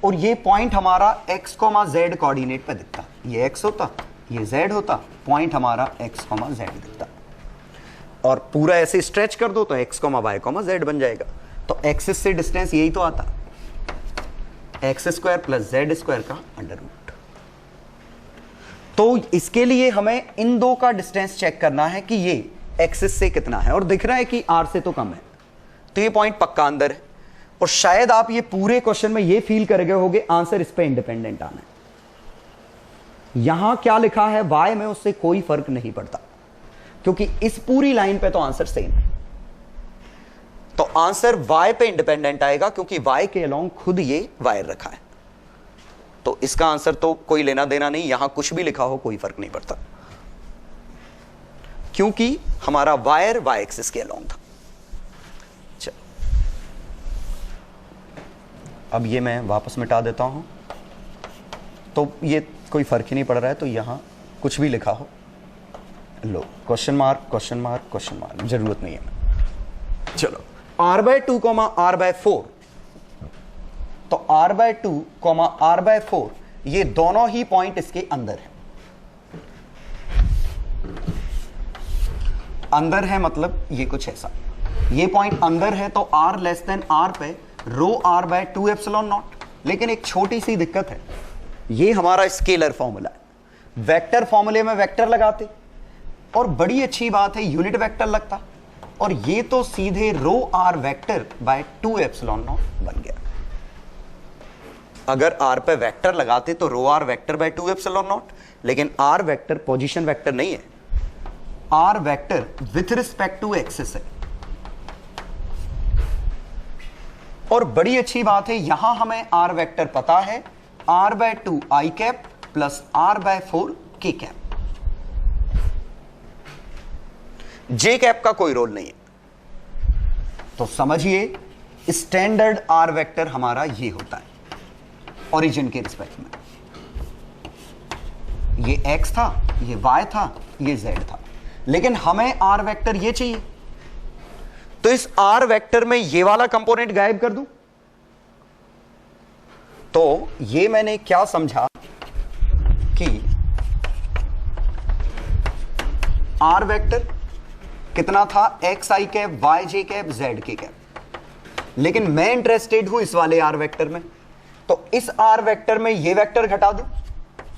और ये पॉइंट हमारा x, z कोऑर्डिनेट पे दिखता, ये x होता, ये z होता, पॉइंट हमारा x, z दिखता। और पूरा ऐसे स्ट्रेच कर दो तो x, y, z बन जाएगा। तो एक्सिस से डिस्टेंस यही तो आता, x square plus z square का अंडर रूट। तो इसके लिए हमें इन दो का डिस्टेंस चेक करना है कि ये एक्सिस से कितना है, और दिख रहा है कि r से तो कम है, तो ये पॉइंट पक्का अंदर है। और शायद आप ये पूरे क्वेश्चन में ये फील कर गए होंगे आंसर इस पे इंडिपेंडेंट आना है। यहां क्या लिखा है y में उससे कोई फर्क नहीं पड़ता, क्योंकि इस पूरी लाइन पे तो आंसर सेम है। तो आंसर y पे इंडिपेंडेंट आएगा, क्योंकि y के अलोंग खुद ये वायर रखा है। तो इसका आंसर तो कोई लेना देना नहीं, यहां कुछ भी लिखा हो कोई फर्क नहीं पड़ता, क्योंकि हमारा वायर y एक्सिस के अलोंग था। चलो अब ये मैं वापस मिटा देता हूं, तो ये कोई फर्क ही नहीं पड़ रहा है, तो यहां कुछ भी लिखा हो, लो question mark question mark question mark, जरूरत नहीं है। चलो r/2 r/4, तो r/2 r/4 ये दोनों ही पॉइंट इसके अंदर है। अंदर है मतलब ये कुछ ऐसा, ये पॉइंट अंदर है, तो r लेस देन r पे रो r/2 एप्सिलॉन नॉट। लेकिन एक छोटी सी दिक्कत है, ये हमारा स्केलर फॉर्मूला है, वेक्टर फॉर्मूले में वेक्टर लगाते, और बड़ी अच्छी बात है यूनिट वेक्टर लगता, और ये तो सीधे rho r vector by 2 epsilon naught बन गया। अगर r पे वेक्टर लगाते तो rho r vector by 2 epsilon naught, लेकिन r वेक्टर पोजीशन वेक्टर नहीं है, r vector with respect to axis है। और बड़ी अच्छी बात है, यहां हमें r वेक्टर पता है, r/2 i cap plus r/4 k cap, j cap का कोई रोल नहीं है। तो समझिए स्टैंडर्ड r वेक्टर हमारा ये होता है ओरिजिन के रिस्पेक्ट में, ये x था, ये y था, ये z था, लेकिन हमें r वेक्टर ये चाहिए, तो इस r वेक्टर में ये वाला कंपोनेंट गायब कर दूं। तो ये मैंने क्या समझा कि r वेक्टर कितना था, x i cap, Y J cap, z k cap, लेकिन मैं इंटरेस्टेड हूं इस वाले r वेक्टर में, तो इस r वेक्टर में ये वेक्टर घटा दूं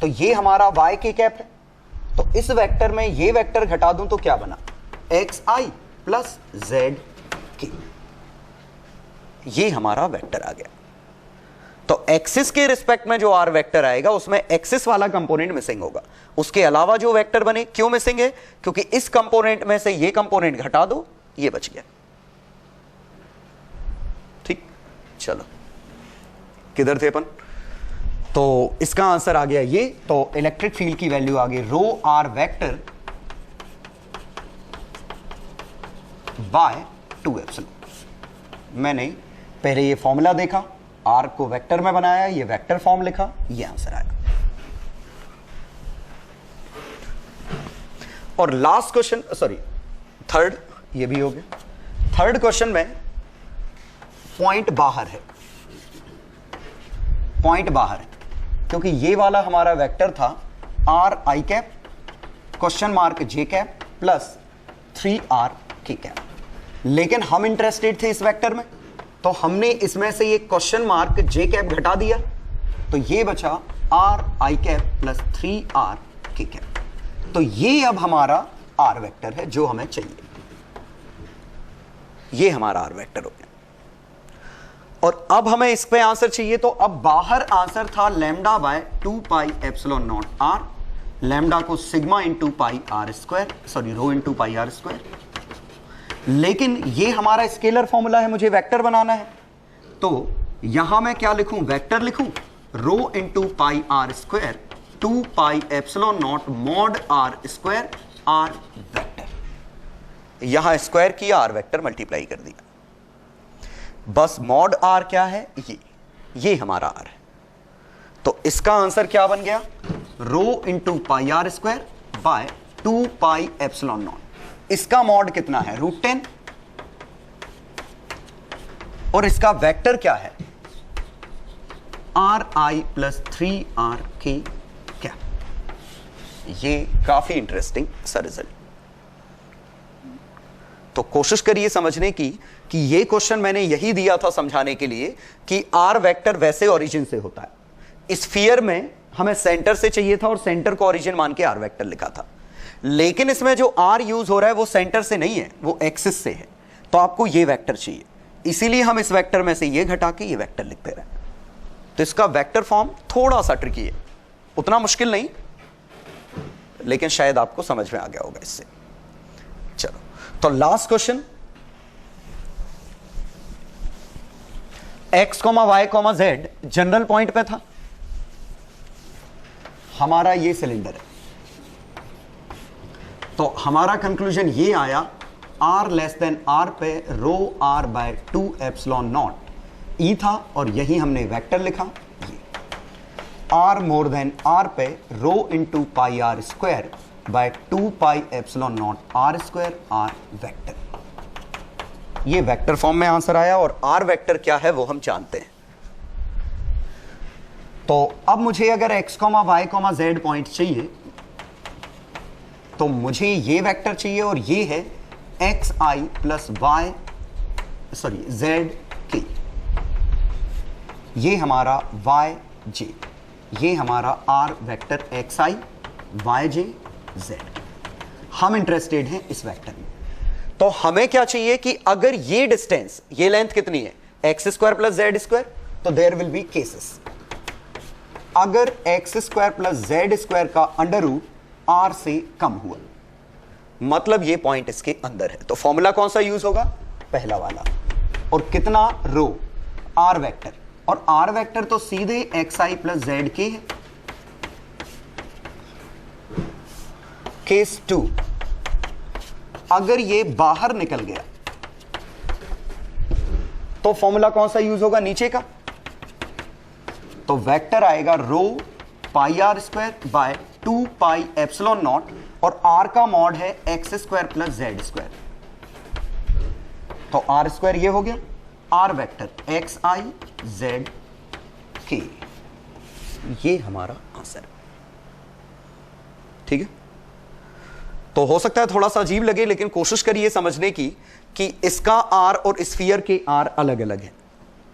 तो ये हमारा y के कैप है, तो इस वेक्टर में ये वेक्टर घटा दूं तो क्या बना, x i plus z k, ये हमारा वेक्टर आ गया। तो एक्सिस के रिस्पेक्ट में जो r वेक्टर आएगा उसमें एक्सिस वाला कंपोनेंट मिसिंग होगा, उसके अलावा जो वेक्टर बने, क्यों मिसिंग है, क्योंकि इस कंपोनेंट में से ये कंपोनेंट घटा दो, ये बच गया। ठीक, चलो किधर थे अपन, तो इसका आंसर आ गया ये। तो इलेक्ट्रिक फील्ड की वैल्यू आ गई रो r वेक्टर बाय 2 एप्सिलॉन। मैंने पहले ये फॉर्मूला देखा, r को वेक्टर में बनाया, ये वेक्टर फॉर्म लिखा, ये आंसर आया। और लास्ट क्वेश्चन, सॉरी थर्ड, ये भी हो गया। थर्ड क्वेश्चन में पॉइंट बाहर है, पॉइंट बाहर है, क्योंकि ये वाला हमारा वेक्टर था r i cap question mark j cap plus 3r k cap, लेकिन हम इंटरेस्टेड थे इस वेक्टर में, तो हमने इसमें से ये क्वेश्चन मार्क j कैप घटा दिया, तो ये बचा r i cap plus 3r k cap. तो ये अब हमारा r वेक्टर है जो हमें चाहिए, ये हमारा r वेक्टर हो गया। और अब हमें इस पे आंसर चाहिए, तो अब बाहर आंसर था lambda by 2 pi epsilon naught r, lambda को sigma into pi r square, sorry rho into pi r square, लेकिन ये हमारा स्केलर फॉर्मूला है, मुझे वेक्टर बनाना है, तो यहां मैं क्या लिखूं, वेक्टर लिखूं, rho into pi r square 2 pi epsilon naught mod r square r vector. यहां स्क्वायर किया, आर वेक्टर मल्टीप्लाई कर दिया, बस मॉड आर क्या है, ये हमारा आर है। तो इसका आंसर क्या बन गया, rho into pi r square by 2 pi epsilon naught. इसका मॉड कितना है, √10, और इसका वेक्टर क्या है, are I plus 3r k क्या। ये काफी इंटरेस्टिंग सा रिजल्ट। तो कोशिश करिए समझने की कि ये क्वेश्चन मैंने यही दिया था समझाने के लिए कि आर वेक्टर वैसे ओरिजिन से होता है। स्फीयर में हमें सेंटर से चाहिए था और सेंटर को ओरिजिन मान के आर वेक्टर लिखा था, लेकिन इसमें जो आर यूज हो रहा है वो सेंटर से नहीं है, वो एक्सिस से है, तो आपको ये वेक्टर चाहिए, इसीलिए हम इस वेक्टर में से ये घटा के ये वेक्टर लिखते रहे। तो इसका वेक्टर फॉर्म थोड़ा सा ट्रिकी है, उतना मुश्किल नहीं, लेकिन शायद आपको समझ में आ गया होगा इससे। चलो, तो last question, x, y, z general point पे था, हमारा ये सिलेंडर है, तो हमारा कंक्लूजन ये आया, r लेस देन r पे रो r बाय 2 एप्सिलॉन नॉट ई था, और यही हमने वेक्टर लिखा, ये r मोर देन r पे rho into pi r square by 2 pi epsilon naught r square r vector. ये वेक्टर फॉर्म में आंसर आया, और आर वेक्टर क्या है वो हम जानते हैं। तो अब मुझे अगर x, y, z पॉइंट चाहिए, तो मुझे ये वेक्टर चाहिए, और ये है x i plus y z k, ये हमारा वाई जे, ये हमारा r vector x i y j z. हम इंटरेस्टेड हैं इस वेक्टर में। तो हमें क्या चाहिए कि अगर ये डिस्टेंस, ये लेंथ कितनी है, x square plus z square, तो देयर विल बी केसेस। अगर x square plus z square का अंडर रूट आर से कम हुआ, मतलब ये पॉइंट इसके अंदर है, तो फॉर्मूला कौन सा यूज होगा, पहला वाला। और कितना, रो आर वेक्टर, और आर वेक्टर तो सीधे एक्स आई प्लस जेड के है। केस 2, अगर ये बाहर निकल गया तो फॉर्मूला कौन सा यूज होगा, नीचे का, तो वेक्टर आएगा rho pi r square by 2 pi epsilon naught, और आर का मॉड है x square plus z square, तो आर स्क्वायर ये हो गया, r vector x i z k, ये हमारा आंसर। ठीक है, तो हो सकता है थोड़ा सा अजीब लगे, लेकिन कोशिश करिए समझने की कि इसका आर और स्फीयर के आर अलग अलग है।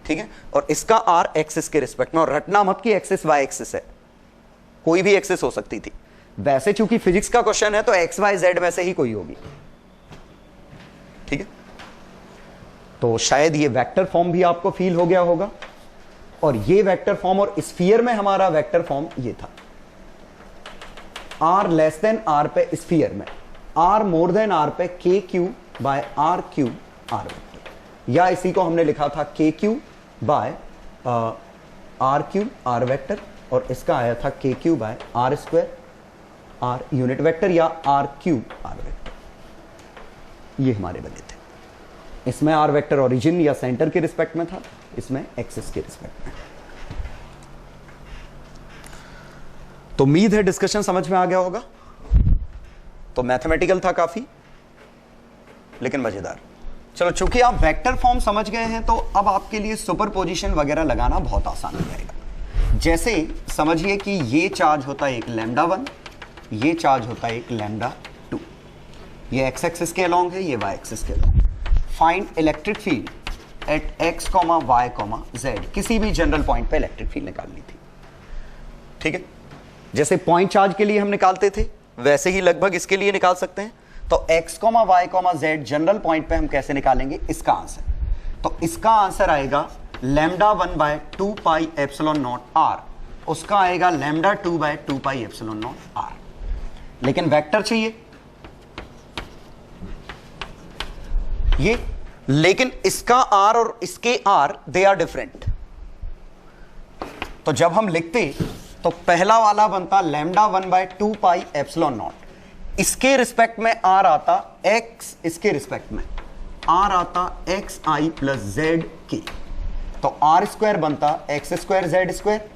ठीक है, और इसका आर एक्सिस के रिस्पेक्ट में, और रटना मत कि एक्सिस वाई एक्सिस है, कोई भी एक्सिस हो सकती थी। वैसे चूंकि फिजिक्स का क्वेश्चन है तो एक्स वाई जेड में से ही कोई होगी। ठीक है, तो शायद ये वेक्टर फॉर्म भी आपको फील हो गया होगा, और ये वेक्टर फॉर्म, और स्फीयर में हमारा वेक्टर फॉर्म ये था, आर लेस देन आर पे स्फीयर में, आर मोर देन आर पे के q by r q r vector, या इसी को हमने लिखा था k q by r q r vector, और इसका आया था k q by r square r unit vector, या आर क्यू आर वेक्टर। ये हमारे बने थे। इसमें आर वेक्टर ओरिजिन या सेंटर के रिस्पेक्ट में था, इसमें एक्सिस के रिस्पेक्ट में। तो उम्मीद है डिस्कशन समझ में आ गया होगा। तो मैथमेटिकल था काफी, लेकिन मजेदार। चलो, चूंकि आप वेक्टर फॉर्म समझ गए हैं, तो अब आपके लिए सुपरपोजिशन वगैरह लगाना बहुत आसान हो जाएगा। जैसे समझिए कि ये चार्ज होता है एक λ1, ये चार्ज होता है एक λ2, ये एक्स एक्सिस के अलोंग है, ये वाई एक्सिस के along. Find electric field at x, y, z, किसी भी जनरल पॉइंट पे इलेक्ट्रिक फील्ड निकालनी थी। ठीक है, जैसे पॉइंट चार्ज के लिए हम निकालते थे, वैसे ही लगभग इसके लिए निकाल सकते हैं। तो x, y, z general point पे हम कैसे निकालेंगे इसका आंसर, तो इसका आंसर आएगा λ1 by 2 pi epsilon naught r, उसका आएगा λ2 by 2 pi epsilon naught r। लेकिन वेक्टर चाहिए, ये, लेकिन इसका r और इसके r दे आर डिफरेंट। तो जब हम लिखते तो पहला वाला बनता लैम्डा 1/2 पाई एप्सिलॉन नॉट, इसके रिस्पेक्ट में r आता x, इसके रिस्पेक्ट में r आता एक्स आई प्लस जेड के। तो r स्क्वायर बनता x square Z square,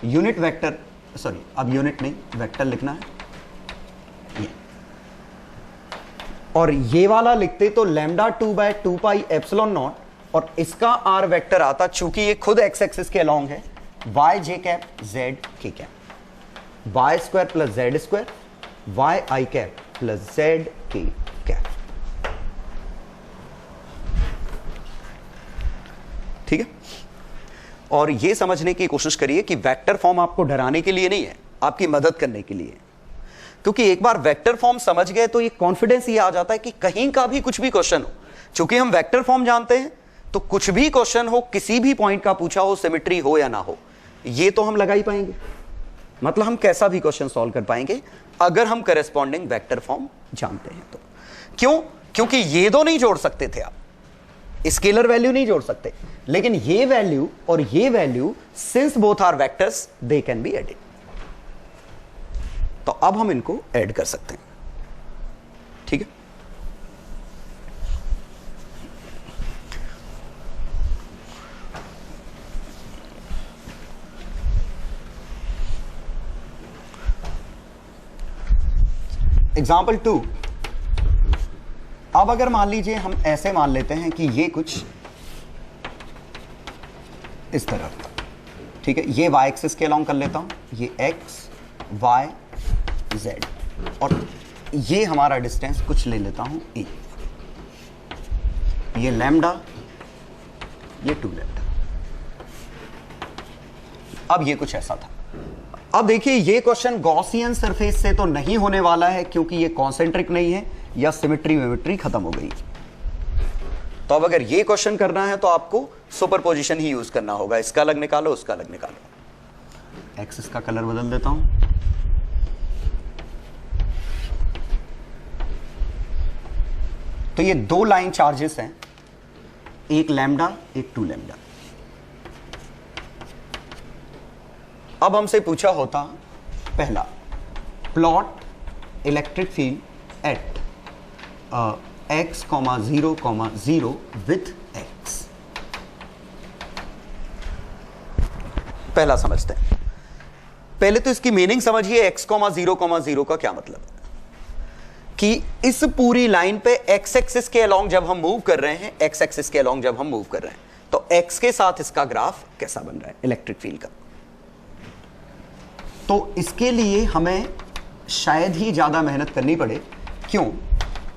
unit vector, sorry अब यूनिट नहीं वेक्टर लिखना है ये। और ये वाला लिखते तो लैम्डा 2/2 पाई एप्सिलॉन नॉट, और इसका r वेक्टर आता, चूंकि ये खुद x एक्सिस के अलोंग है, y j cap z k cap, y square plus z square, y i cap plus z k cap. ठीक है, और ये समझने की कोशिश करिए कि वेक्टर फॉर्म आपको डराने के लिए नहीं है, आपकी मदद करने के लिए। क्योंकि एक बार वेक्टर फॉर्म समझ गए तो ये कॉन्फिडेंस ये आ जाता है कि कहीं का भी कुछ भी क्वेश्चन हो, चूंकि हम वेक्टर फॉर्म जानते हैं तो कुछ भी क्वेश्चन हो, किसी भी पॉइंट का पूछा हो, सिमेट्री हो या ना हो, ये तो हम लगा ही पाएंगे। मतलब हम कैसा भी क्वेश्चन सॉल्व कर पाएंगे अगर हम करेस्पॉन्डिंग वेक्टर फॉर्म जानते हैं तो। क्यों? क्योंकि ये दो नहीं जोड़ सकते थे आप, स्केलर वैल्यू नहीं जोड़ सकते, लेकिन ये वैल्यू और ये value, since both are vectors, they can be added. तो अब हम इनको ऐड कर सकते हैं। ठीक है, एग्जाम्पल 2। अब अगर मान लीजिए हम ऐसे मान लेते हैं कि ये कुछ इस तरह, ठीक है, ये y एक्सिस के अलोंग कर लेता हूं, ये x y z, और ये हमारा डिस्टेंस कुछ ले लेता हूं a, ये लैम्डा, ये 2 लैम्डा। अब ये कुछ ऐसा था। अब देखिए ये क्वेश्चन गॉसियन सरफेस से तो नहीं होने वाला है, क्योंकि ये कॉन्सेंट्रिक नहीं है या सिमेट्री विमेट्री खत्म हो गई। तो अब अगर ये क्वेश्चन करना है तो आपको सुपरपोजिशन ही यूज करना होगा, इसका अलग निकालो, उसका अलग निकालो। एक्सिस का कलर बदल देता हूं, तो ये 2 लाइन चार्जेस हैं, एक लैम्डा एक 2 लैम्डा। अब हमसे पूछा होता पहला, plot electric field at x, 0, 0 with x। पहला समझते हैं। पहले तो इसकी मीनिंग समझिए, x, 0, 0 का क्या मतलब है कि इस पूरी लाइन पे x एक्सिस के अलोंग जब हम मूव कर रहे हैं, x एक्सिस के अलोंग जब हम मूव कर रहे हैं, तो x के साथ इसका ग्राफ कैसा बन रहा है इलेक्ट्रिक फील्ड का। तो इसके लिए हमें शायद ही ज्यादा मेहनत करनी पड़े। क्यों?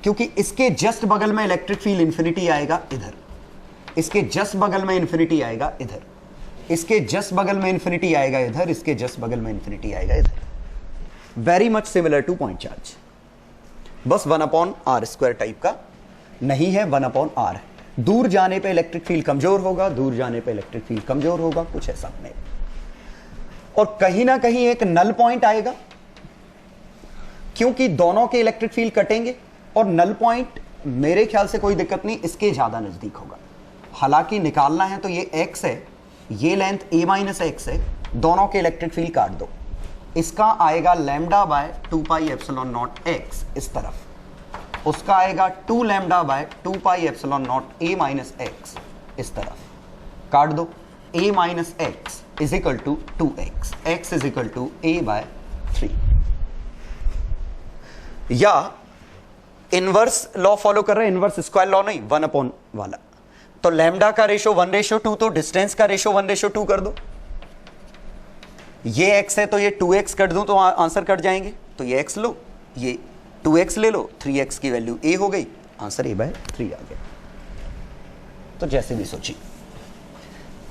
क्योंकि इसके जस्ट बगल में इलेक्ट्रिक फील्ड इंफिनिटी आएगा इधर, इसके जस्ट बगल में इंफिनिटी आएगा इधर, इसके जस्ट बगल में इंफिनिटी आएगा इधर, इसके जस्ट बगल में इंफिनिटी आएगा इधर। Very much similar two point charge, बस 1/r² टाइप का नहीं है, 1/r है। दूर जाने पे इलेक्ट्रिक फील्ड कमजोर होगा, दूर जाने पे इलेक्ट्रिक फील्ड कमजोर होगा, कुछ ऐसा नहीं। और कहीं ना कहीं एक नल पॉइंट आएगा, क्योंकि दोनों के इलेक्ट्रिक फील्ड कटेंगे, और नल पॉइंट मेरे ख्याल से कोई दिक्कत नहीं, इसके ज्यादा नजदीक होगा। हालांकि निकालना है तो ये x है, ये लेंथ a - x है, दोनों के इलेक्ट्रिक फील्ड काट दो, इसका आएगा λ/2 पाई एप्सिलॉन नॉट x इस तरफ, उसका आएगा 2 λ/2 pi epsilon naught a - x इस तरफ, काट दो। a - x is equal to 2x, x is equal to a/3। या इनवर्स लॉ फॉलो कर रहे हैं, इनवर्स स्क्वायर लॉ नहीं, 1/, वाला। तो लैम्डा का रेशो 1:2, तो डिस्टेंस का रेशो 1:2 कर दो। ये x है तो ये 2x कर दूं तो आंसर कट जाएंगे, तो ये x लो, ये 2x ले लो, 3x की वैल्यू a हो गई, आंसर a/3 आ गया। तो जैसे भी सोचिए,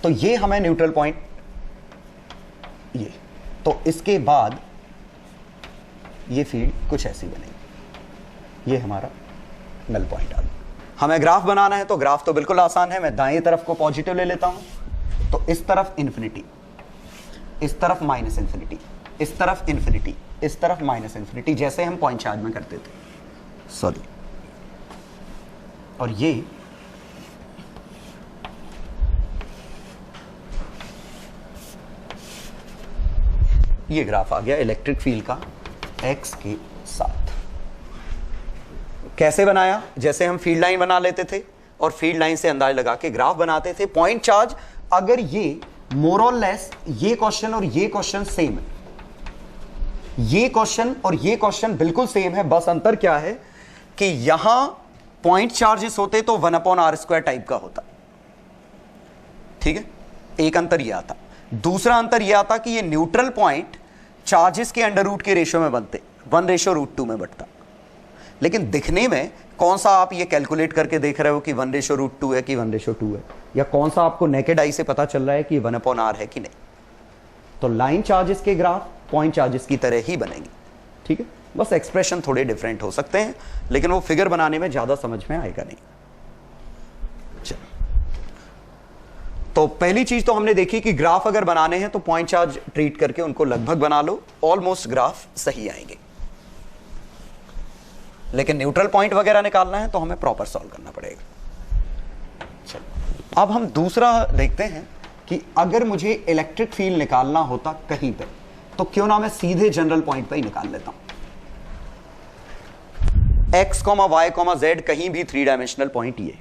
तो ये हमें न्यूट्रल पॉइंट, ये तो इसके बाद ये फील्ड कुछ ऐसी बनेगी, ये हमारा नल पॉइंट आ गया। हमें ग्राफ बनाना है तो ग्राफ तो बिल्कुल आसान है, मैं दाएं तरफ को पॉजिटिव ले लेता हूं, तो इस तरफ इंफिनिटी, इस तरफ माइनस इंफिनिटी, इस तरफ इंफिनिटी, इस तरफ माइनस इंफिनिटी, जैसे हम पॉइंट चार्ज में करते थे, सॉरी। और ये ये ग्राफ आ गया इलेक्ट्रिक फील्ड का एक्स के साथ। कैसे बनाया? जैसे हम फील्ड लाइन बना लेते थे और फील्ड लाइन से अंदाज लगा के ग्राफ बनाते थे। पॉइंट चार्ज, अगर ये मोर और लेस, ये क्वेश्चन और ये क्वेश्चन सेम है, ये क्वेश्चन और ये क्वेश्चन बिल्कुल सेम है, बस अंतर क्या है कि यहां पॉइंट चार्जेस होते तो 1/r² टाइप का होता, ठीक है, एक अंतर यह आता। दूसरा अंतर यह आता कि ये न्यूट्रल पॉइंट चार्जेस के अंडर रूट के रेशियो में बनते, 1/√2 में बढ़ता। लेकिन दिखने में कौन सा आप ये कैलकुलेट करके देख रहे हो कि 1/√2 है कि 1/2 है, या कौन सा आपको नेकेड आई से पता चल रहा है कि 1/r है कि नहीं? तो लाइन चार्जेस के ग्राफ पॉइंट चार्जेस की तरह ही बनेंगे, ठीक है, बस एक्सप्रेशन थोड़े डिफरेंट हो सकते हैं, लेकिन वो फिगर बनाने में ज्यादा समझ में आएगा नहीं। चलो, तो पहली चीज तो हमने देखी कि ग्राफ अगर बनाने हैं तो पॉइंट चार्ज ट्रीट करके उनको लगभग बना लो, ऑलमोस्ट ग्राफ सही आएंगे। लेकिन न्यूट्रल पॉइंट वगैरह निकालना है तो हमें प्रॉपर सॉल्व करना पड़ेगा। चलो, अब हम दूसरा देखते हैं कि अगर मुझे इलेक्ट्रिक फील्ड निकालना होता कहीं पे, तो क्यों ना मैं सीधे जनरल पॉइंट पे ही निकाल लेता हूं। x, y, z कहीं भी 3 डायमेंशनल पॉइंट ये।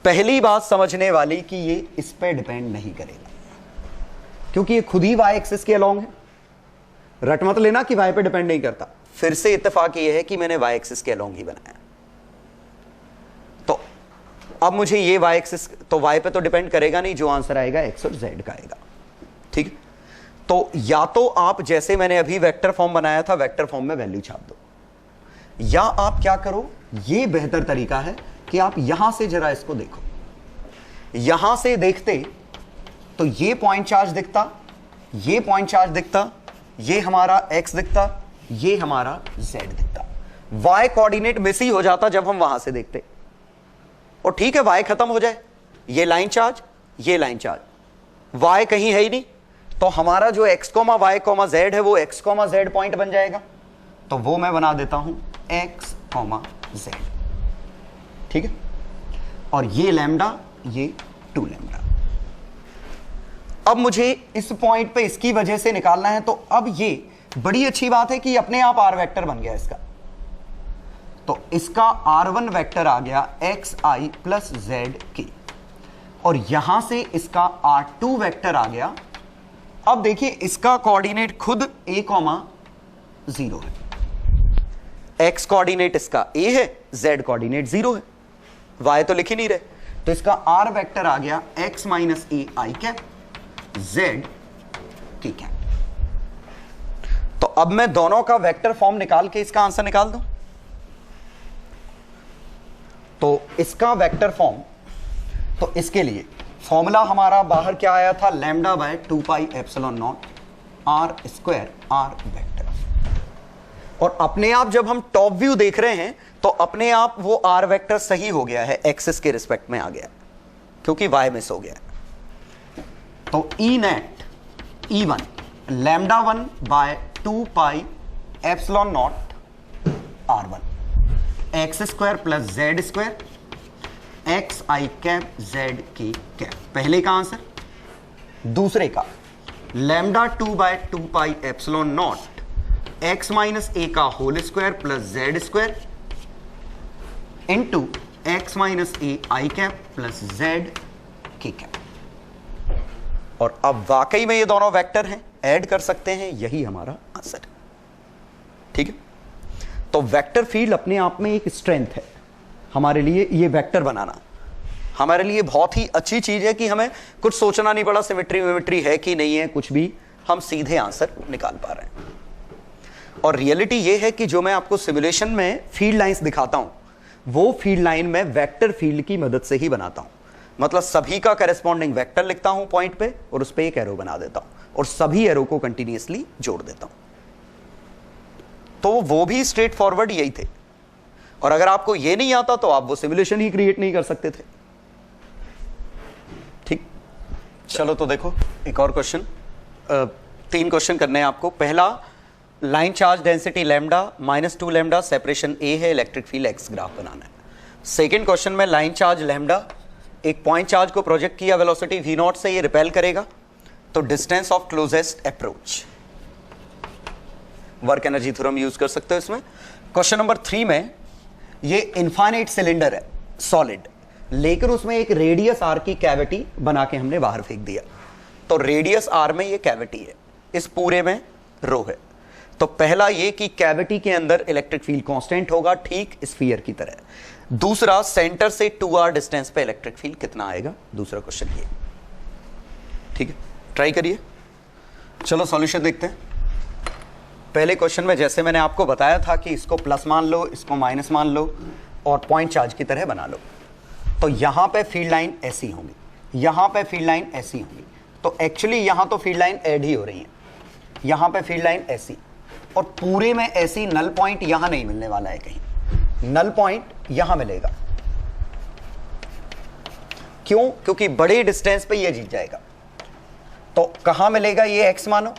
पहली बात समझने वाली कि ये इस पे डिपेंड नहीं करेगा, क्योंकि ये खुद ही y एक्सिस के अलोंग है। रट मत लेना कि y पे डिपेंड नहीं करता, फिर से इत्तेफाक ये है कि मैंने y एक्सिस के अलोंग ही बनाया। तो अब मुझे ये y एक्सिस, तो y पे तो डिपेंड करेगा नहीं, जो आंसर आएगा x और z का आएगा, ठीक है। तो या तो आप जैसे मैंने अभी वेक्टर फॉर्म बनाया था, वेक्टर फॉर्म में वैल्यू छाप दो, या आप क्या करो, ये बेहतर तरीका है कि आप यहां से जरा इसको देखो। यहां से देखते तो ये पॉइंट चार्ज दिखता, ये पॉइंट चार्ज दिखता, ये हमारा x दिखता, ये हमारा z दिखता। y कोऑर्डिनेट मिस ही हो जाता जब हम वहां से देखते, और ठीक है y खत्म हो जाए, ये लाइन चार्ज, ये लाइन चार्ज, y कहीं है ही नहीं, तो हमारा जो x, y, z है वो x, z पॉइंट बन जाएगा। तो वो मैं बना देता हूं x, z, ठीक है, और ये लैम्डा, ये 2 लैम्डा। अब मुझे इस पॉइंट पे इसकी वजह से निकालना है, तो अब ये बड़ी अच्छी बात है कि अपने आप r वेक्टर बन गया इसका। तो इसका r1 वेक्टर आ गया xi प्लस zk, और यहां से इसका r2 वेक्टर आ गया। अब देखिए इसका कोऑर्डिनेट खुद a, 0 है, x कोऑर्डिनेट इसका a है, z कोऑर्डिनेट 0 है, y तो लिख ही नहीं रहे, तो इसका r वेक्टर आ गया x minus a i cap z k cap. तो अब मैं दोनों का वेक्टर फॉर्म निकाल के इसका आंसर निकाल दूं। तो इसका वेक्टर फॉर्म, तो इसके लिए फॉर्मूला हमारा बाहर क्या आया था, lambda by 2 pi epsilon naught r square r vector. और अपने आप जब हम टॉप व्यू देख रहे हैं तो अपने आप वो r वेक्टर सही हो गया है, एक्सिस के रिस्पेक्ट में आ गया, क्योंकि y मिस हो गया। तो E net E1 lambda 1 by 2 pi epsilon naught r1 x square plus z square x i cap z k cap, पहले का आंसर। दूसरे का lambda 2 by 2 pi epsilon naught x minus a का whole square plus z square into x minus a i cap plus z k cap. और अब वाकई में ये दोनों वेक्टर हैं, ऐड कर सकते हैं, यही हमारा आंसर है, ठीक है। तो वेक्टर फील्ड अपने आप में एक स्ट्रेंथ है हमारे लिए, ये वेक्टर बनाना हमारे लिए बहुत ही अच्छी चीज है कि हमें कुछ सोचना नहीं पड़ा, सिमेट्री विमेट्री है कि नहीं है, कुछ भी, हम सीधे आंसर निकाल पा रहे हैं। और रियलिटी ये है कि जो मैं आपको सिमुलेशन में फील्ड लाइंस दिखाता हूं, वो फील्ड लाइन में वेक्टर फील्ड की मदद से ही बनाता हूं। मतलब सभी का करेस्पॉन्डिंग वेक्टर लिखता हूं पॉइंट पे और उस पर एक एरो बना देता हूं और सभी एरो को कंटिन्यूअसली जोड़ देता हूं। तो वो भी स्ट्रेट फॉरवर्ड यही थे, और अगर आपको ये नहीं आता तो आप वो सिमुलेशन ही क्रिएट नहीं कर सकते थे, ठीक। चलो तो देखो एक और क्वेश्चन, 3 क्वेश्चन करने हैं आपको। पहला, line charge density lambda -2 lambda, separation a है, इलेक्ट्रिक फील्ड एक्स ग्राफ बनाना है। सेकेंड क्वेश्चन में लाइन चार्ज लैम्डा, एक पॉइंट चार्ज को प्रोजेक्ट किया वेलोसिटी v0 से, ये रिपेल करेगा, तो distance of closest approach, work energy theorem use कर सकते हो इसमें। क्वेश्चन नंबर 3 में ये इनफाइनाइट सिलेंडर है सॉलिड, लेकिन उसमें एक रेडियस आर की कैविटी बना के हमने बाहर फेंक दिया। तो रेडियस आर में ये कैविटी है, इस पूरे में रो है। तो पहला ये कि कैविटी के अंदर इलेक्ट्रिक फील्ड कांस्टेंट होगा, ठीक स्फीयर की तरह। दूसरा, सेंटर से 2r डिस्टेंस पे इलेक्ट्रिक फील्ड कितना आएगा, दूसरा क्वेश्चन ये। ठीक है, ट्राई करिए। चलो सॉल्यूशन देखते हैं। पहले क्वेश्चन में जैसे मैंने आपको बताया था कि इसको प्लस मान लो, इसको माइनस मान लो और पॉइंट चार्ज की तरह बना लो। तो यहां पे फील्ड लाइन ऐसी होंगी, यहां पे फील्ड लाइन ऐसी होंगी। तो एक्चुअली यहां तो फील्ड लाइन ऐड ही हो रही है, यहां पे फील्ड लाइन ऐसी, और पूरे में ऐसी नल पॉइंट यहां नहीं मिलने वाला है, कहीं नल पॉइंट यहां मिलेगा। क्यों? क्योंकि बड़े डिस्टेंस पे ये जीत जाएगा। तो कहां मिलेगा ये एक्स मानो,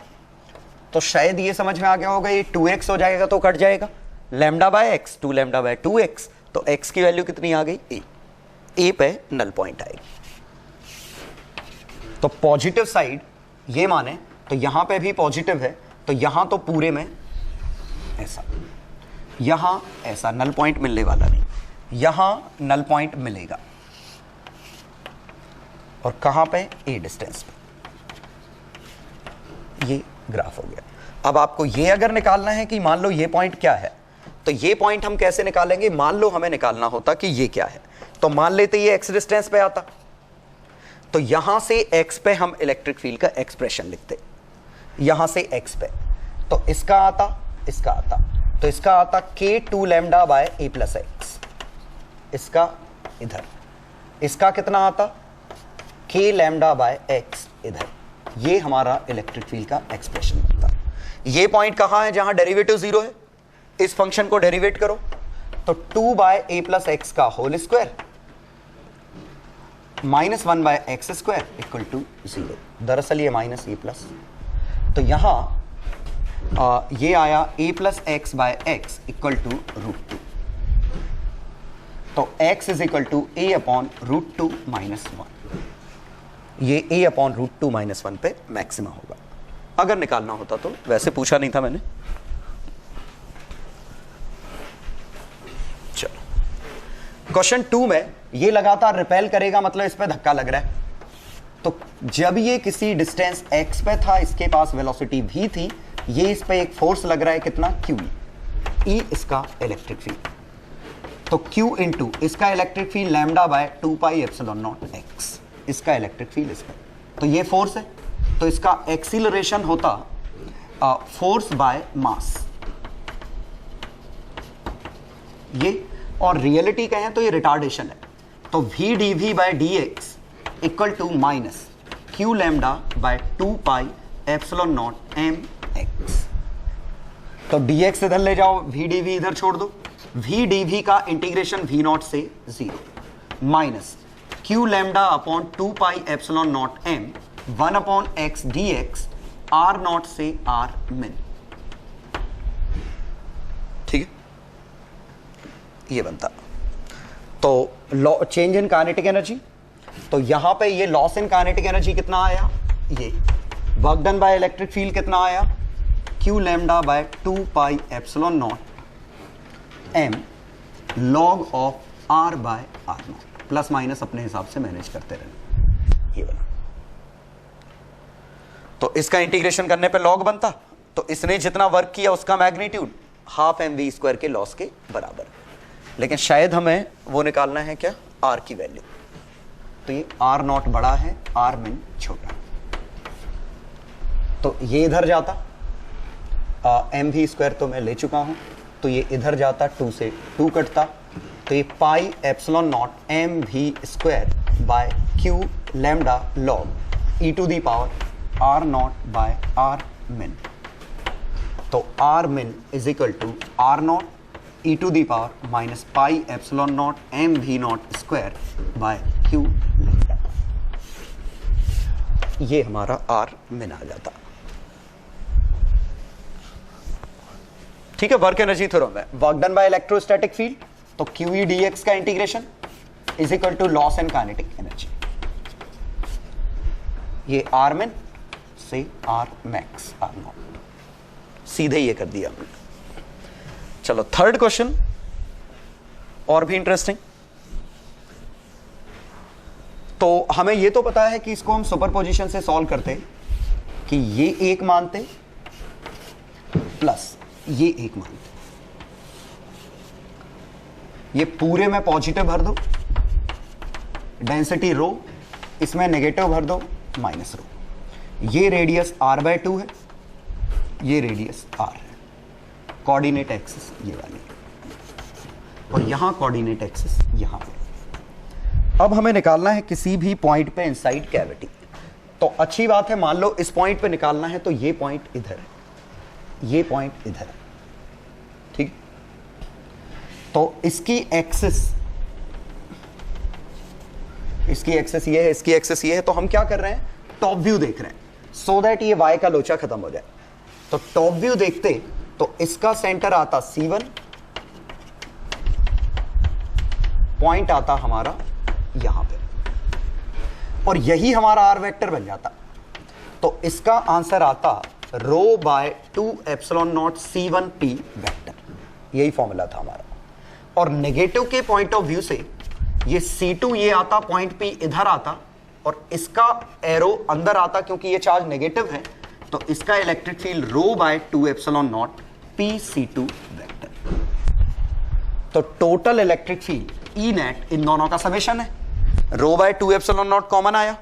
तो शायद ये समझ में आ गया होगा, ये 2x हो जाएगा तो कट जाएगा, lambda by x, 2 lambda by 2x। तो x की वैल्यू कितनी आ गई, a पे नल पॉइंट आएगी। तो पॉजिटिव साइड ये माने तो यहां पे भी पॉजिटिव है, तो यहां तो पूरे में ऐसा, यहां ऐसा नल पॉइंट मिलने वाला नहीं, यहां नल पॉइंट मिलेगा। और कहां पे, a डिस्टेंस पे। ये ग्राफ हो गया। अब आपको ये अगर निकालना है कि मान लो ये पॉइंट क्या है, तो ये पॉइंट हम कैसे निकालेंगे। मान लो हमें निकालना होता कि ये क्या है, तो मान लेते ये x डिस्टेंस पे आता, तो यहां से x पे हम इलेक्ट्रिक फील्ड का एक्सप्रेशन लिखते, यहां से x पे। तो इसका आता, इसका आता, तो इसका आता k2 lambda by a plus x, इसका इधर, इसका कितना आता k लैम्डा बाय एक्स इधर। ये हमारा इलेक्ट्रिक फील्ड का एक्सप्रेशन बनता है। ये पॉइंट कहां है, जहां डेरिवेटिव 0 है। इस फंक्शन को डेरिवेट करो, तो 2 बाय a प्लस एक्स का whole square minus 1 by x square equal to 0। दरअसल ये माइनस a प्लस, तो यहां ये आया a plus x by x equal to √2। तो x is equal to a upon √2 minus 1। ये a अपॉन √2 माइनस 1 पे मैक्सिमा होगा। अगर निकालना होता तो, वैसे पूछा नहीं था मैंने। चलो क्वेश्चन 2 में ये लगातार रिपेल करेगा, मतलब इस पे धक्का लग रहा है। तो जब ये किसी डिस्टेंस x पे था, इसके पास वेलोसिटी v थी, ये इस पे एक फोर्स लग रहा है कितना, q। e इसका इलेक्ट्रिक फील्ड, तो q इंटू इसका electric field lambda by 2 pi epsilon not x, इसका इलेक्ट्रिक फील्ड इसका। तो ये फोर्स है, तो इसका एक्सीलरेशन होता फोर्स बाय मास ये, और रियलिटी कहें तो ये रिटार्डेशन है। तो v dv by dx equal to minus q lambda by 2 pi epsilon naught m x। तो dx इधर ले जाओ, v dv इधर छोड़ दो, v dv का इंटीग्रेशन v नॉट से 0 minus q lambda upon 2 pi epsilon naught m 1 upon x dx r not से r min। ठीक है, ये बनता। तो चेंज इन काइनेटिक एनर्जी, तो यहां पे ये लॉस इन काइनेटिक एनर्जी कितना आया, ये work done by electric field कितना आया, q lambda by 2 pi epsilon naught m log of r by r नॉट। प्लस माइनस अपने हिसाब से मैनेज करते रहना, ये बना। तो इसका इंटीग्रेशन करने पे लॉग बनता, तो इसने जितना वर्क किया उसका मैग्नीट्यूड हाफ mv² के लॉस के बराबर। लेकिन शायद हमें वो निकालना है क्या, r की वैल्यू। तो ये r नॉट बड़ा है, r min छोटा। तो ये इधर जाता, mv² तो मैं ले चुका हूं, तो ये इधर जाता, 2 से 2 कटता, तो ये pi epsilon naught mv² by q लैम्डा log e to the power r naught by r min। तो r min is equal to r naught e to the power minus pi epsilon naught mv² by q lambda. ये हमारा r min आ जाता। ठीक है, work energy theorem है, work done by electrostatic field, तो QE dx का integration is equal to loss in kinetic energy. ये r min से आर मैक्स आर नॉट, सीधे ये कर दिया हमने। चलो थर्ड क्वेश्चन और भी इंटरेस्टिंग। तो हमें ये तो पता है कि इसको हम सुपरपोजिशन से सॉल्व करते कि ये एक मानते प्लस ये एक मानते, ये पूरे में पॉजिटिव भर दो, डेंसिटी रो, इसमें नेगेटिव भर दो माइनस रो। ये रेडियस r/2 है, ये रेडियस r है, कोऑर्डिनेट एक्सिस ये वाली, और यहां कोऑर्डिनेट एक्सिस यहां पे। अब हमें निकालना है किसी भी पॉइंट पे इनसाइड कैविटी। तो अच्छी बात है, मान लो इस पॉइंट पे निकालना है तो ये पॉइंट इधर है, ये पॉइंट इधर है, ठीक। तो इसकी एक्सिस ये है, इसकी एक्सिस ये है। तो हम क्या कर रहे हैं, टॉप व्यू देख रहे हैं, सो दैट ये y का लोचा खत्म हो जाए। तो टॉप व्यू देखते तो इसका सेंटर आता C1, पॉइंट आता हमारा यहां पे, और यही हमारा r वेक्टर बन जाता। तो इसका आंसर आता ρ/2ε0 C1p वेक्टर, यही फॉर्मूला था हमारा। और नेगेटिव के पॉइंट ऑफ व्यू से ये C2 ये आता, पॉइंट P इधर आता, और इसका एरो अंदर आता, क्योंकि ये चार्ज नेगेटिव है। तो इसका इलेक्ट्रिक फील्ड ρ/2ε0 pC2 वेक्टर। तो total electric field E net इन दोनों का समेशन है, ρ/2ε0 कॉमन आया,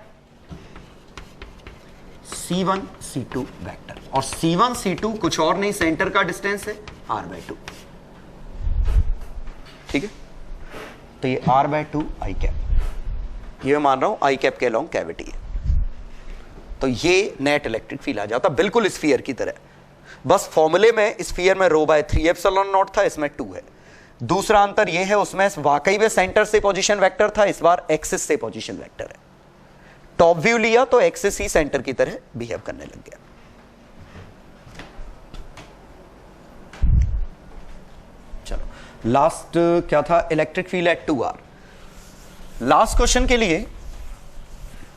C1 C2 वेक्टर, और C1 C2 कुछ और नहीं, सेंटर का डिस्टेंस है r/2, ठीक है। तो ये r/2 i कैप, ये मैं मान रहा हूं i कैप के अलोंग कैविटी है। तो ये नेट इलेक्ट्रिक फील्ड आ जाता बिल्कुल स्फीयर की तरह। बस फॉर्मूले में स्फीयर में ρ/3ε0 था, इसमें 2 है। दूसरा अंतर यह है, उसमें वाकई में सेंटर से पोजीशन वेक्टर था, इस बार एक्सिस से पोजीशन वेक्टर है। टॉप व्यू लिया तो एक्सिस ही सेंटर की तरह बिहेव करने लग गया। चलो लास्ट क्या था, electric field at 2r। Last question के लिए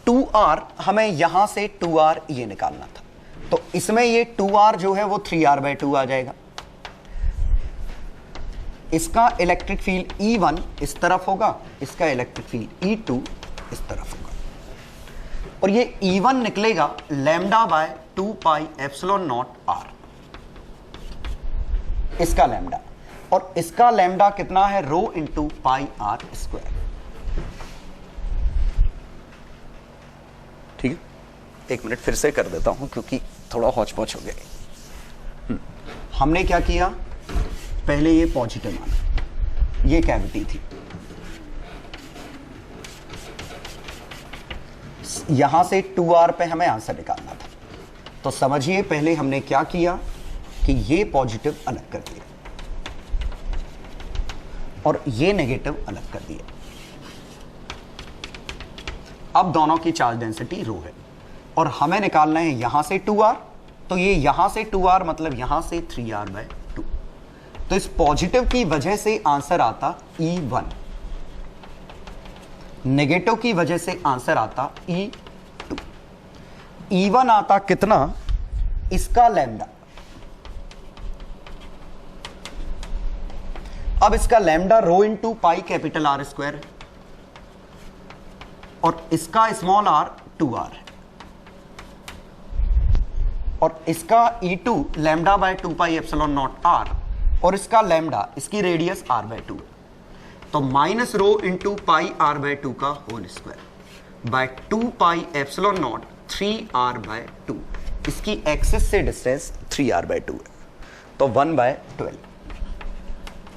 2r हमें यहां से 2r ये निकालना था। तो इसमें ये 2r जो है वो 3r/2 आ जाएगा। इसका इलेक्ट्रिक फील्ड E1 इस तरफ होगा, इसका इलेक्ट्रिक फील्ड E2 इस तरफ होगा, और ये E1 निकलेगा λ/2πε0r, इसका लैम्डा, और इसका लैम्डा कितना है, ρ × πr²। ठीक है, एक मिनट फिर से कर देता हूं क्योंकि थोड़ा हौच पौच हो गया। हमने क्या किया, पहले ये पॉजिटिव माना, ये कैविटी थी, यहां से 2r पे हमें आंसर निकालना था। तो समझिए पहले हमने क्या किया कि ये पॉजिटिव अलग कर दिया और ये नेगेटिव अलग कर दिया। अब दोनों की चार्ज डेंसिटी रो है, और हमें निकालना है यहां से 2r। तो ये यहां से 2r मतलब यहां से 3r/2। तो इस पॉजिटिव की वजह से आंसर आता E1, नेगेटिव की वजह से आंसर आता E2। E1 आता कितना, इसका लैम्डा। अब इसका लैम्डा ρ × π⁻R² है, और इसका स्मॉल r 2r है, और इसका E2 λ/2πε0r, और इसका लैम्डा, इसकी रेडियस r/2 है। तो माइनस ρ × πr/2 का होल स्क्वायर बाय 2πε0 3r/2, इसकी एक्सिस से डिस्टेंस 3r/2 है। तो 1/12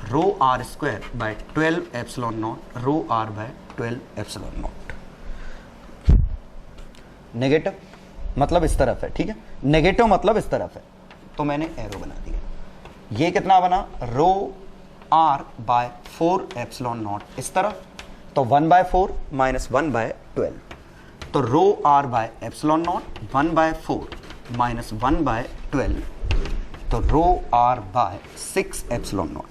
ρr² बाय 12ε0 ρr/12ε0। नेगेटिव मतलब इस तरफ है, ठीक है, नेगेटिव मतलब इस तरफ है, तो मैंने एरो बना दिया। ये कितना बना, ρr/4ε0 इस तरफ, तो 1/4 माइनस 1/12, तो ρr/ε0 1/4 माइनस 1/12, तो ρr/6ε0,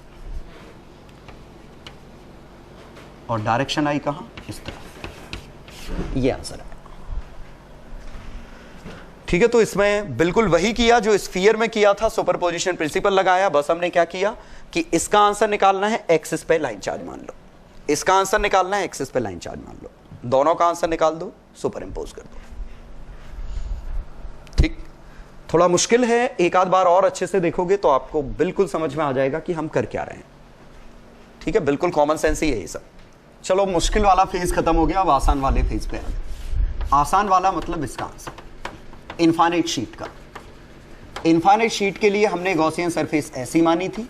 और डायरेक्शन आई कहां, इस तरफ। ये आंसर है। ठीक है, तो इसमें बिल्कुल वही किया जो स्फीयर में किया था, सुपरपोजिशन प्रिंसिपल लगाया। बस हमने क्या किया कि इसका आंसर निकालना है, एक्सिस पे लाइन चार्ज मान लो, इसका आंसर निकालना है, एक्सिस पे लाइन चार्ज मान लो, दोनों का आंसर निकाल दो, सुपर इंपोज कर दो। ठीक, थोड़ा मुश्किल है, एक आध बार और अच्छे से देखोगे तो आपको बिल्कुल समझ में आ जाएगा कि हम कर क्या रहे हैं। ठीक है, बिल्कुल कॉमन सेंस ही है ये सब। चलो, मुश्किल वाला फेज खत्म हो गया, अब आसान वाले फेज पे आ गए। आसान वाला मतलब इसका आंसर इनफाइनाइट शीट का। इनफाइनाइट शीट के लिए हमने गॉसियन सरफेस ऐसी मानी थी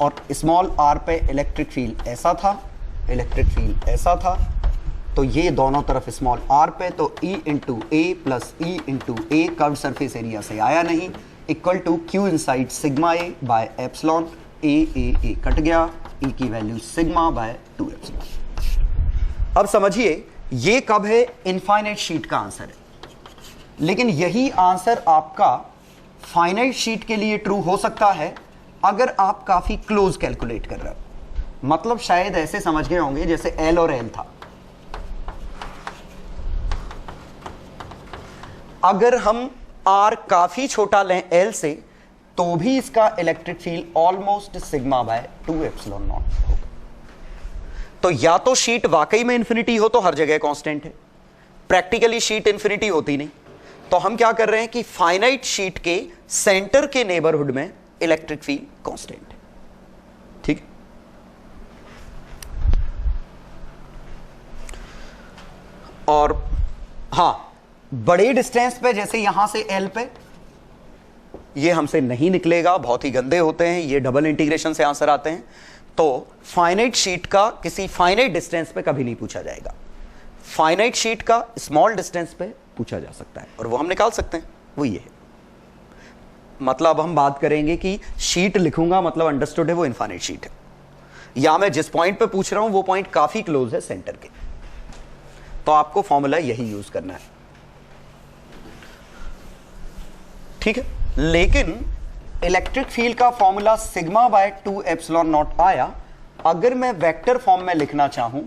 और स्मॉल आर पे इलेक्ट्रिक फील्ड ऐसा था, इलेक्ट्रिक फील्ड ऐसा था, तो ये दोनों तरफ स्मॉल आर पे, तो E into a plus e into a curve surface area से आया नहीं, equal to q inside sigma a by epsilon, a cut गया, ई की वैल्यू सिग्मा बाय 2 एप्सिलॉन। अब समझिए ये कब है, इनफाइनाइट शीट का आंसर है, लेकिन यही आंसर आपका फाइनाइट शीट के लिए ट्रू हो सकता है अगर आप काफी क्लोज कैलकुलेट कर रहे हो। मतलब शायद ऐसे समझ गए होंगे जैसे L और L था, अगर हम R काफी छोटा लें L से तो भी इसका electric field almost sigma by 2 epsilon not होगा। तो या तो शीट वाकई में इंफिनिटी हो तो हर जगह कांस्टेंट है, प्रैक्टिकली शीट इंफिनिटी होती नहीं, तो हम क्या कर रहे हैं कि फाइनाइट शीट के सेंटर के नेबरहुड में इलेक्ट्रिक फील्ड कांस्टेंट है। ठीक, और हां, बड़े डिस्टेंस पे जैसे यहां से L पे, ये हमसे नहीं निकलेगा, बहुत ही गंदे होते हैं ये, डबल इंटीग्रेशन से आंसर आते हैं। तो फाइनाइट शीट का किसी फाइनाइट डिस्टेंस पे कभी नहीं पूछा जाएगा, फाइनाइट शीट का स्मॉल डिस्टेंस पे पूछा जा सकता है और वो हम निकाल सकते हैं, वो ये है। मतलब हम बात करेंगे कि शीट लिखूंगा मतलब अंडरस्टूड है वो इनफाइनाइट शीट है, या मैं जिस पॉइंट पे पूछ रहा हूं वो पॉइंट काफी क्लोज है सेंटर के, तो आपको फॉर्मूला यही यूज करना है। ठीक है, लेकिन इलेक्ट्रिक फील्ड का formula sigma by 2 epsilon not आया, अगर मैं वेक्टर फॉर्म में लिखना चाहूं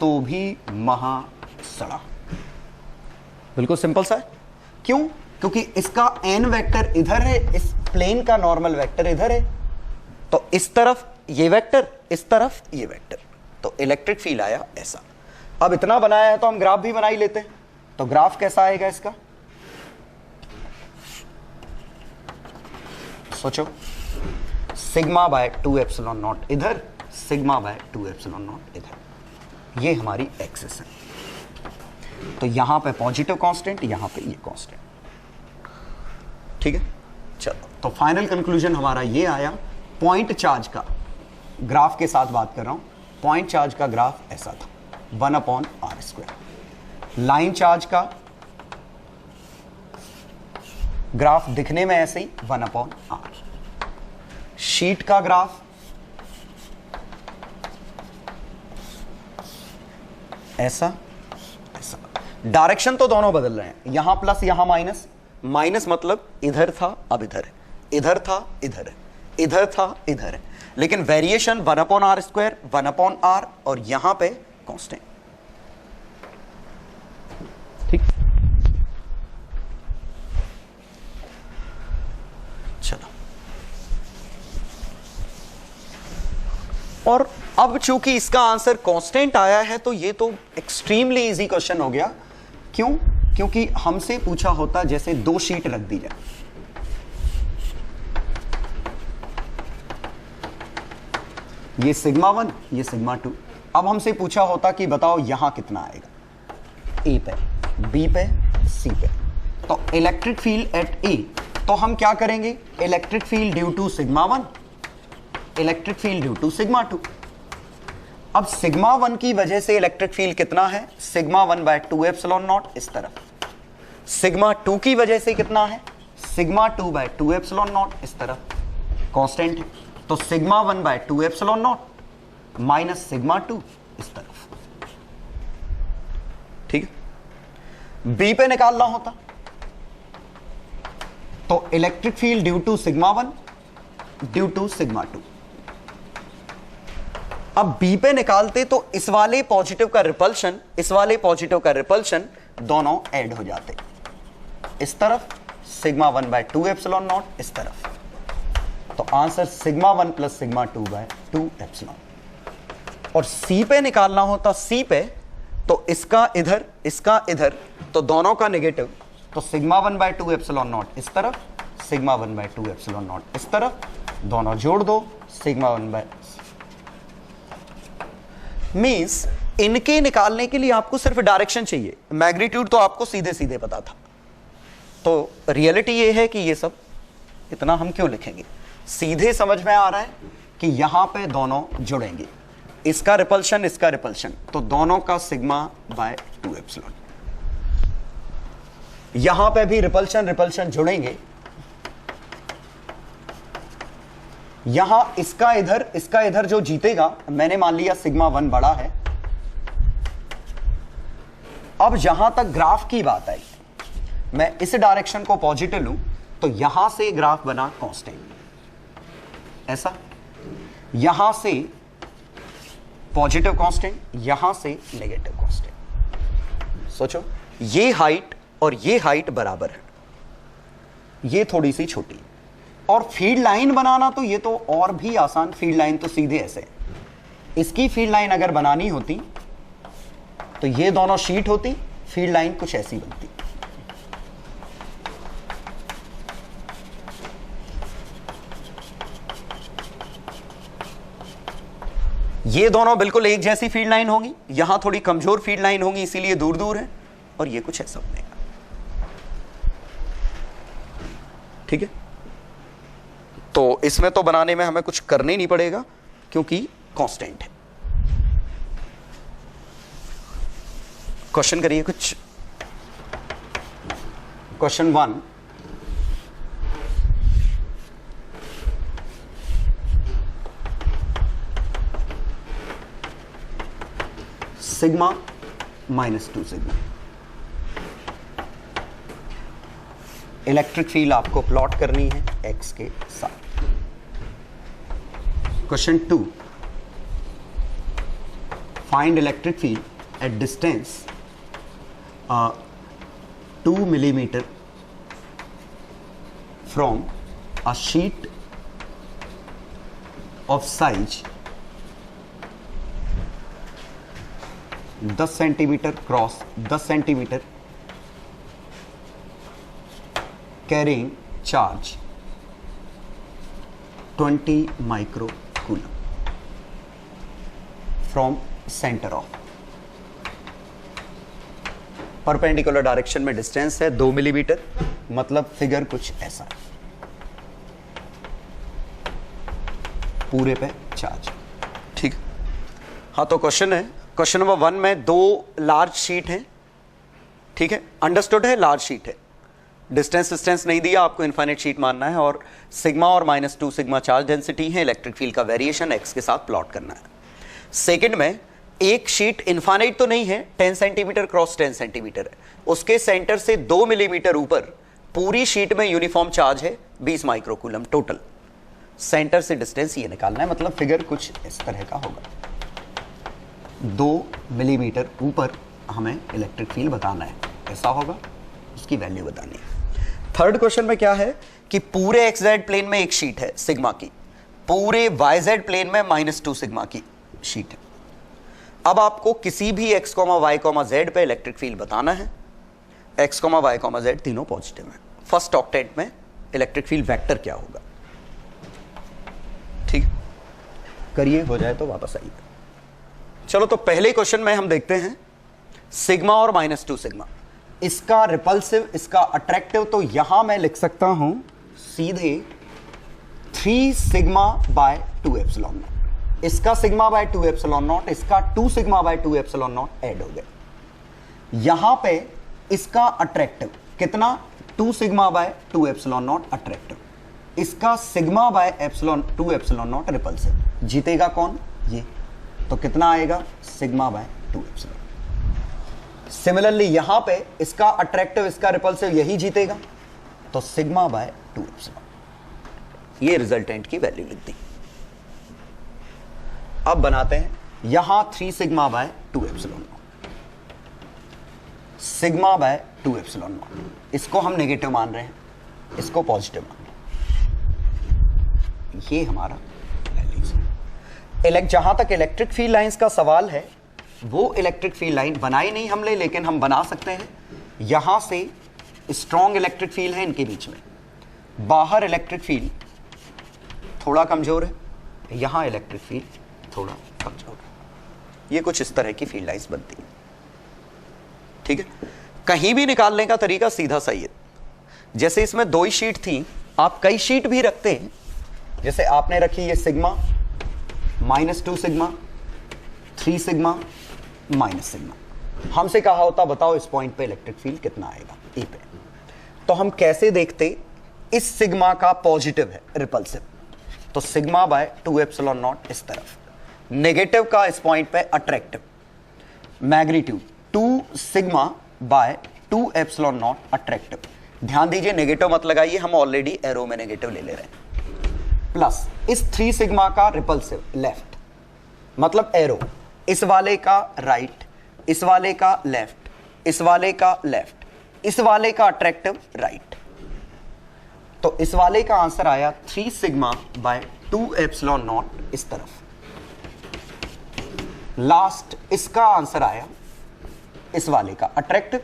तो भी महासड़ा, बिल्कुल सिंपल सा है। क्यों? क्योंकि इसका n वेक्टर इधर है, इस प्लेन का नॉर्मल वेक्टर इधर है, तो इस तरफ ये वेक्टर, इस तरफ ये वेक्टर, तो इलेक्ट्रिक फील्ड आया ऐसा। अब इतना बनाया है तो हम ग्राफ भी बना ही लेते हैं, तो ग्राफ कैसा आएगा इसका, सोचो, सिग्मा बाय 2 एप्सिलॉन नॉट इधर, सिग्मा बाय 2 एप्सिलॉन नॉट इधर, ये हमारी एक्सिस है। तो यहां पे पॉजिटिव कांस्टेंट, यहां पे ये कांस्टेंट। ठीक है, चलो, तो फाइनल कंक्लूजन हमारा ये आया, पॉइंट चार्ज का ग्राफ के साथ बात कर रहा हूं, पॉइंट चार्ज का ग्राफ ऐसा था, 1/r²। लाइन चार्ज का ग्राफ दिखने में ऐसे ही 1/r। शीट का ग्राफ ऐसा ऐसा, डायरेक्शन तो दोनों बदल रहे हैं, यहां प्लस यहां माइनस, माइनस मतलब इधर था अब इधर है, इधर था इधर है, इधर था इधर है, लेकिन वेरिएशन 1/r², 1/r और यहां पे कांस्टेंट। ठीक, चलो, और अब चूंकि इसका आंसर कांस्टेंट आया है तो ये तो एक्सट्रीमली इजी क्वेश्चन हो गया। क्यों? क्योंकि हमसे पूछा होता जैसे 2 शीट रख दी जाए, ये सिग्मा 1, ये सिग्मा 2, अब हमसे पूछा होता कि बताओ यहां कितना आएगा, ए पे, बी पे, सी पे, तो इलेक्ट्रिक फील्ड एट ए, तो हम क्या करेंगे, electric field due to sigma 1, electric field due to sigma 2। अब सिग्मा 1 की वजह से इलेक्ट्रिक फील्ड कितना है, सिग्मा 1 बाय 2 एप्सिलॉन नॉट इस तरफ, सिग्मा 2 की वजह से कितना है, सिग्मा 2 बाय 2 एप्सिलॉन नॉट इस तरफ, कांस्टेंट है, तो sigma 1 by 2 epsilon naught minus sigma 2 इस तरफ। ठीक है, बी पे निकालना होता तो electric field due to sigma 1 due to sigma 2, अब बी पे निकालते तो इस वाले पॉजिटिव का रिपल्शन, इस वाले पॉजिटिव का रिपल्शन दोनों ऐड हो जाते, इस तरफ, सिग्मा 1 बाय 2 एप्सिलॉन नॉट इस तरफ। तो answer sigma 1 plus sigma 2 by 2 epsilon. और सी पे निकालना होता, सी पे तो इसका इधर तो दोनों का नेगेटिव, तो सिग्मा 1 बाय 2 एप्सिलॉन नॉट इस तरफ, सिग्मा 1 बाय 2 एप्सिलॉन नॉट इस तरफ, दोनों जोड़ दो, सिग्मा 1 बाय। मींस इनके निकालने के लिए आपको सिर्फ डायरेक्शन चाहिए, मैग्नीट्यूड तो आपको सीधे सीधे पता था। तो रियलिटी ये है कि ये सब इतना हम क्यों लिखेंगे, सीधे समझ में आ रहा है कि यहां पे दोनों जुड़ेंगे, इसका रिपल्शन, तो दोनों का सिग्मा बाय 2 एप्सिलॉन। यहां पे भी रिपल्शन जुड़ेंगे, यहां इसका इधर जो जीतेगा, मैंने मान लिया सिग्मा 1 बड़ा है। अब जहां तक ग्राफ की बात आई, मैं इस डायरेक्शन को पॉजिटिव लूं तो यहां से ग्राफ बना कांस्टेंट, ऐसा, यहां से पॉजिटिव कांस्टेंट, यहां से नेगेटिव कांस्टेंट। सोचो, ये हाइट और ये हाइट बराबर है, ये थोड़ी सी छोटी, और फील्ड लाइन बनाना तो ये तो और भी आसान, फील्ड लाइन तो सीधे ऐसे, इसकी फील्ड लाइन अगर बनानी होती तो ये दोनों शीट होती, फील्ड लाइन कुछ ऐसी बनती। ये दोनों बिल्कुल एक जैसी फील्ड लाइन होगी, यहां थोड़ी कमजोर फील्ड लाइन होगी, इसीलिए दूर दूर है, और ये कुछ ऐसा बनेगा। ठीक है, तो इसमें तो बनाने में हमें कुछ करने नहीं पड़ेगा क्योंकि कांस्टेंट है। क्वेश्चन करिए कुछ। Question 1, sigma -2 sigma, electric field आपको प्लॉट करनी है एक्स के साथ। Question 2, find electric field at distance 2 millimeter from a sheet of size 10 centimeter cross 10 centimeter carrying charge 20 microcoulomb from center of। Perpendicular direction में distance है 2 millimetre, मतलब figure कुछ ऐसा है, पूरे पे चार्ज। ठीक, हाँ, तो क्वेश्चन है, क्वेश्चन नंबर 1 में 2 लार्ज शीट है, ठीक है, अंडरस्टूड है, लार्ज शीट है, डिस्टेंस नहीं दिया, आपको इनफाइनाइट शीट मानना है, और सिग्मा और -2 सिग्मा चार्ज डेंसिटी है, इलेक्ट्रिक फील्ड का वेरिएशन एक्स के साथ प्लॉट करना है। सेकंड में एक शीट इनफाइनाइट तो नहीं है, 10 सेंटीमीटर क्रॉस 10 सेंटीमीटर है, उसके सेंटर से 2 मिलीमीटर ऊपर पूरी शीट में यूनिफॉर्म चार्ज है 20 माइक्रोकूलम टोटल। सेंटर से डिस्टेंस ये निकालना है, मतलब फिगर कुछ इस तरह का होगा। 2 मिलीमीटर ऊपर हमें इलेक्ट्रिक फील्ड बताना है, ऐसा होगा, उसकी वैल्यू बतानी है। थर्ड क्वेश्चन में क्या है कि पूरे एक्स जेड प्लेन में एक शीट है सिग्मा की, पूरे वाई जेड प्लेन में -2 सिग्मा की शीट है। अब आपको किसी भी x, y, z पे इलेक्ट्रिक फील्ड बताना है। x, y, z तीनों पॉजिटिव हैं। फर्स्ट ऑक्टेंट में इलेक्ट्रिक फील्ड वेक्टर क्या होगा? ठीक, करिए, हो जाए तो वापस आइए। चलो, तो पहले क्वेश्चन में हम देखते हैं सिग्मा और -2 सिग्मा, इसका रिपल्सिव, इसका अट्रैक्टिव, तो यहां मैं लिख सकता हूं सीधे 3 सिग्मा बाय 2 एप्सिलॉन नॉट। इसका सिग्मा बाय 2 एप्सिलॉन नॉट, इसका 2 sigma by 2 epsilon naught add हो गए। यहां पे इसका अट्रैक्टिव कितना, 2 sigma by 2 epsilon naught attractive, इसका sigma by 2 epsilon naught repulsive. जीतेगा कौन? ये, तो कितना आएगा, सिग्मा बाय 2 एप्सिलॉन। सिमिलरली यहां पे इसका अट्रैक्टिव, इसका रिपल्सिव, यही जीतेगा, तो सिग्मा बाय 2 एप्सिलॉन। ये रिजल्टेंट की वैल्यू लिख दी। अब बनाते हैं यहां 3 sigma by 2 epsilon, sigma by 2 2 epsilon not. इसको हम नेगेटिव मान रहे हैं, इसको पॉजिटिव मान रहे हैं। ये हमारा वैल्यूज है। जहां तक इलेक्ट्रिक फील्ड लाइंस का सवाल है, वो इलेक्ट्रिक फील्ड लाइन बनाई नहीं हमने, लेकिन हम बना सकते हैं। यहां से स्ट्रॉन्ग इलेक्ट्रिक फील्ड है इनके बीच में, बाहर इलेक्ट्रिक फील्ड थोड़ा कमजोर है, यहां इलेक्ट्रिक फील्ड थोड़ा कमजोर है। ये कुछ इस तरह की फील्ड लाइंस बनती है। ठीक है, कहीं भी निकालने का तरीका सीधा सही है। जैसे इसमें 2 ही शीट थी, आप कई शीट भी रखते हैं। जैसे आपने रखी ये sigma, -2 sigma, 3 sigma, minus sigma. हमसे कहा होता बताओ इस पॉइंट पे इलेक्ट्रिक फील्ड कितना आएगा ई पे, तो हम कैसे देखते, इस सिग्मा का पॉजिटिव है रिपल्सिव, तो सिग्मा बाय 2 एप्सिलॉन नॉट इस तरफ, नेगेटिव का इस पॉइंट पे attractive, magnitude 2 sigma by 2 epsilon naught attractive. ध्यान दीजिए नेगेटिव मत लगाइए, हम ऑलरेडी एरो में नेगेटिव ले रहे हैं, प्लस इस 3 सिग्मा का रिपल्सिव लेफ्ट, मतलब एरो इस वाले का राइट, इस वाले का लेफ्ट, इस वाले का लेफ्ट, इस वाले का अट्रैक्टिव राइट। तो इस वाले का आंसर आया 3 सिग्मा बाय 2 एप्सिलॉन नॉट इस तरफ। लास्ट इसका आंसर आया इस वाले का अट्रैक्टिव।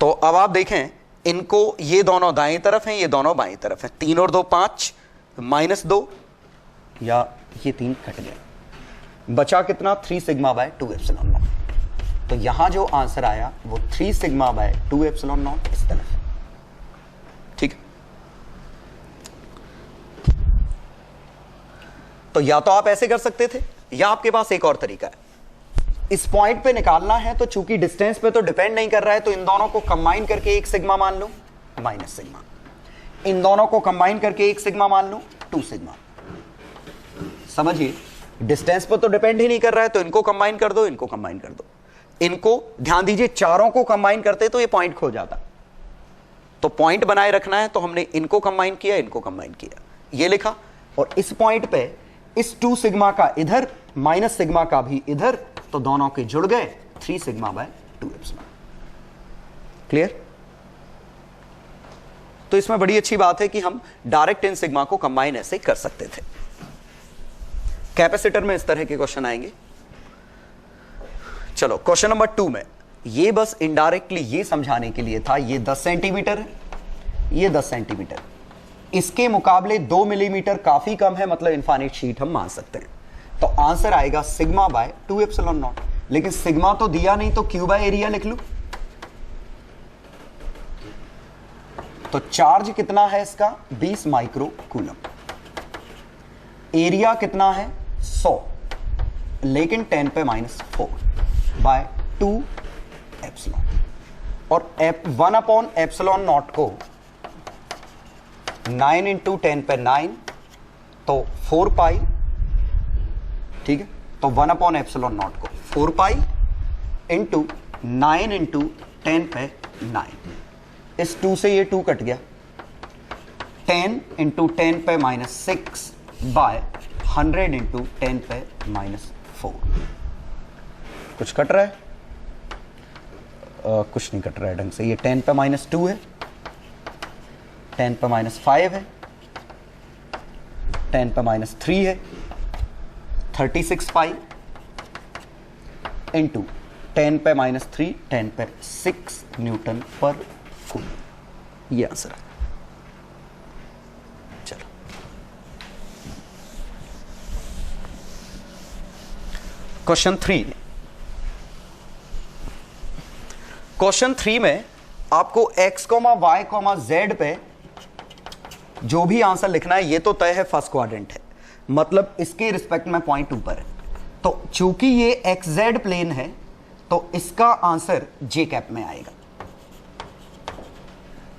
तो अब आप देखें इनको, ये दोनों दाएं तरफ हैं, ये दोनों बाएं तरफ हैं, 3 और 2 5, -2, या ये 3 कट गया, बचा कितना 3 सिग्मा बाय 2 एप्सिलॉन नॉट। तो यहां जो आंसर आया वो 3 सिग्मा बाय 2 एप्सिलॉन नॉट इस तरफ। ठीक, तो या तो आप ऐसे कर सकते थे, या आपके पास एक और तरीका है। इस पॉइंट पे निकालना है तो चूंकि डिस्टेंस पे तो डिपेंड नहीं कर रहा है, तो इन दोनों को कंबाइन करके 1 सिग्मा मान लो, माइनस सिग्मा। इन दोनों को कंबाइन करके 1 सिग्मा मान लो, 2 सिग्मा। समझिए डिस्टेंस पर तो डिपेंड ही नहीं कर रहा है, तो इनको कंबाइन कर दो, इनको कंबाइन कर दो, इनको ध्यान दीजिए, चारों को कंबाइन करते तो ये पॉइंट खो जाता। तो पॉइंट बनाए रखना है तो हमने इनको कंबाइन किया, इनको कंबाइन किया, ये लिखा। और इस पॉइंट पे इस 2 सिग्मा का इधर, माइनस सिग्मा का भी इधर, तो दोनों के जुड़ गए 3 सिग्मा बाय 2 एप्सिलॉन। क्लियर? तो इसमें बड़ी अच्छी बात है कि हम डायरेक्ट इन सिग्मा को कंबाइन ऐसे कर सकते थे। कैपेसिटर में इस तरह के क्वेश्चन आएंगे। चलो क्वेश्चन नंबर 2 में ये बस इनडायरेक्टली ये समझाने के लिए था, ये 10 सेंटीमीटर है, ये 10 सेंटीमीटर, इसके मुकाबले 2 मिलीमीटर काफी कम है, मतलब इनफाइनाइट शीट हम मान सकते हैं। तो आंसर आएगा सिग्मा बाय 2 एप्सिलॉन नॉट। लेकिन सिग्मा तो दिया नहीं, तो क्यू बाय एरिया लिख लूं। तो चार्ज कितना है इसका 20 माइक्रो कूलम, एरिया कितना है 100, लेकिन 10 पे -4 बाय 2 एप्सिलॉन। और 1 अपॉन एप्सिलॉन नॉट को 9 इंटू 10 पे 9, तो 4 पाई। ठीक है, तो 1 अपॉन एप्सिलॉन नॉट को 4 पाई इंटू 9 इंटू 10 पे 9, इस 2 से ये 2 कट गया, 10 इंटू 10 पे -6 बाय 100 इंटू 10 पे -4। कुछ कट रहा है? कुछ नहीं कट रहा है ढंग से। ये 10 पे -2 है, 10 पे -5 है, 10 पे -3 है, 36 पाई इंटू 10 पे -3, 10 पे 6 न्यूटन पर कूलम। ये आंसर है। चलो क्वेश्चन 3। क्वेश्चन 3 में आपको x, y, z पे जो भी आंसर लिखना है, ये तो तय है फर्स्ट क्वाड्रेंट है, मतलब इसके रिस्पेक्ट में पॉइंट ऊपर है। तो चूंकि ये xz प्लेन है, तो इसका आंसर j कैप में आएगा।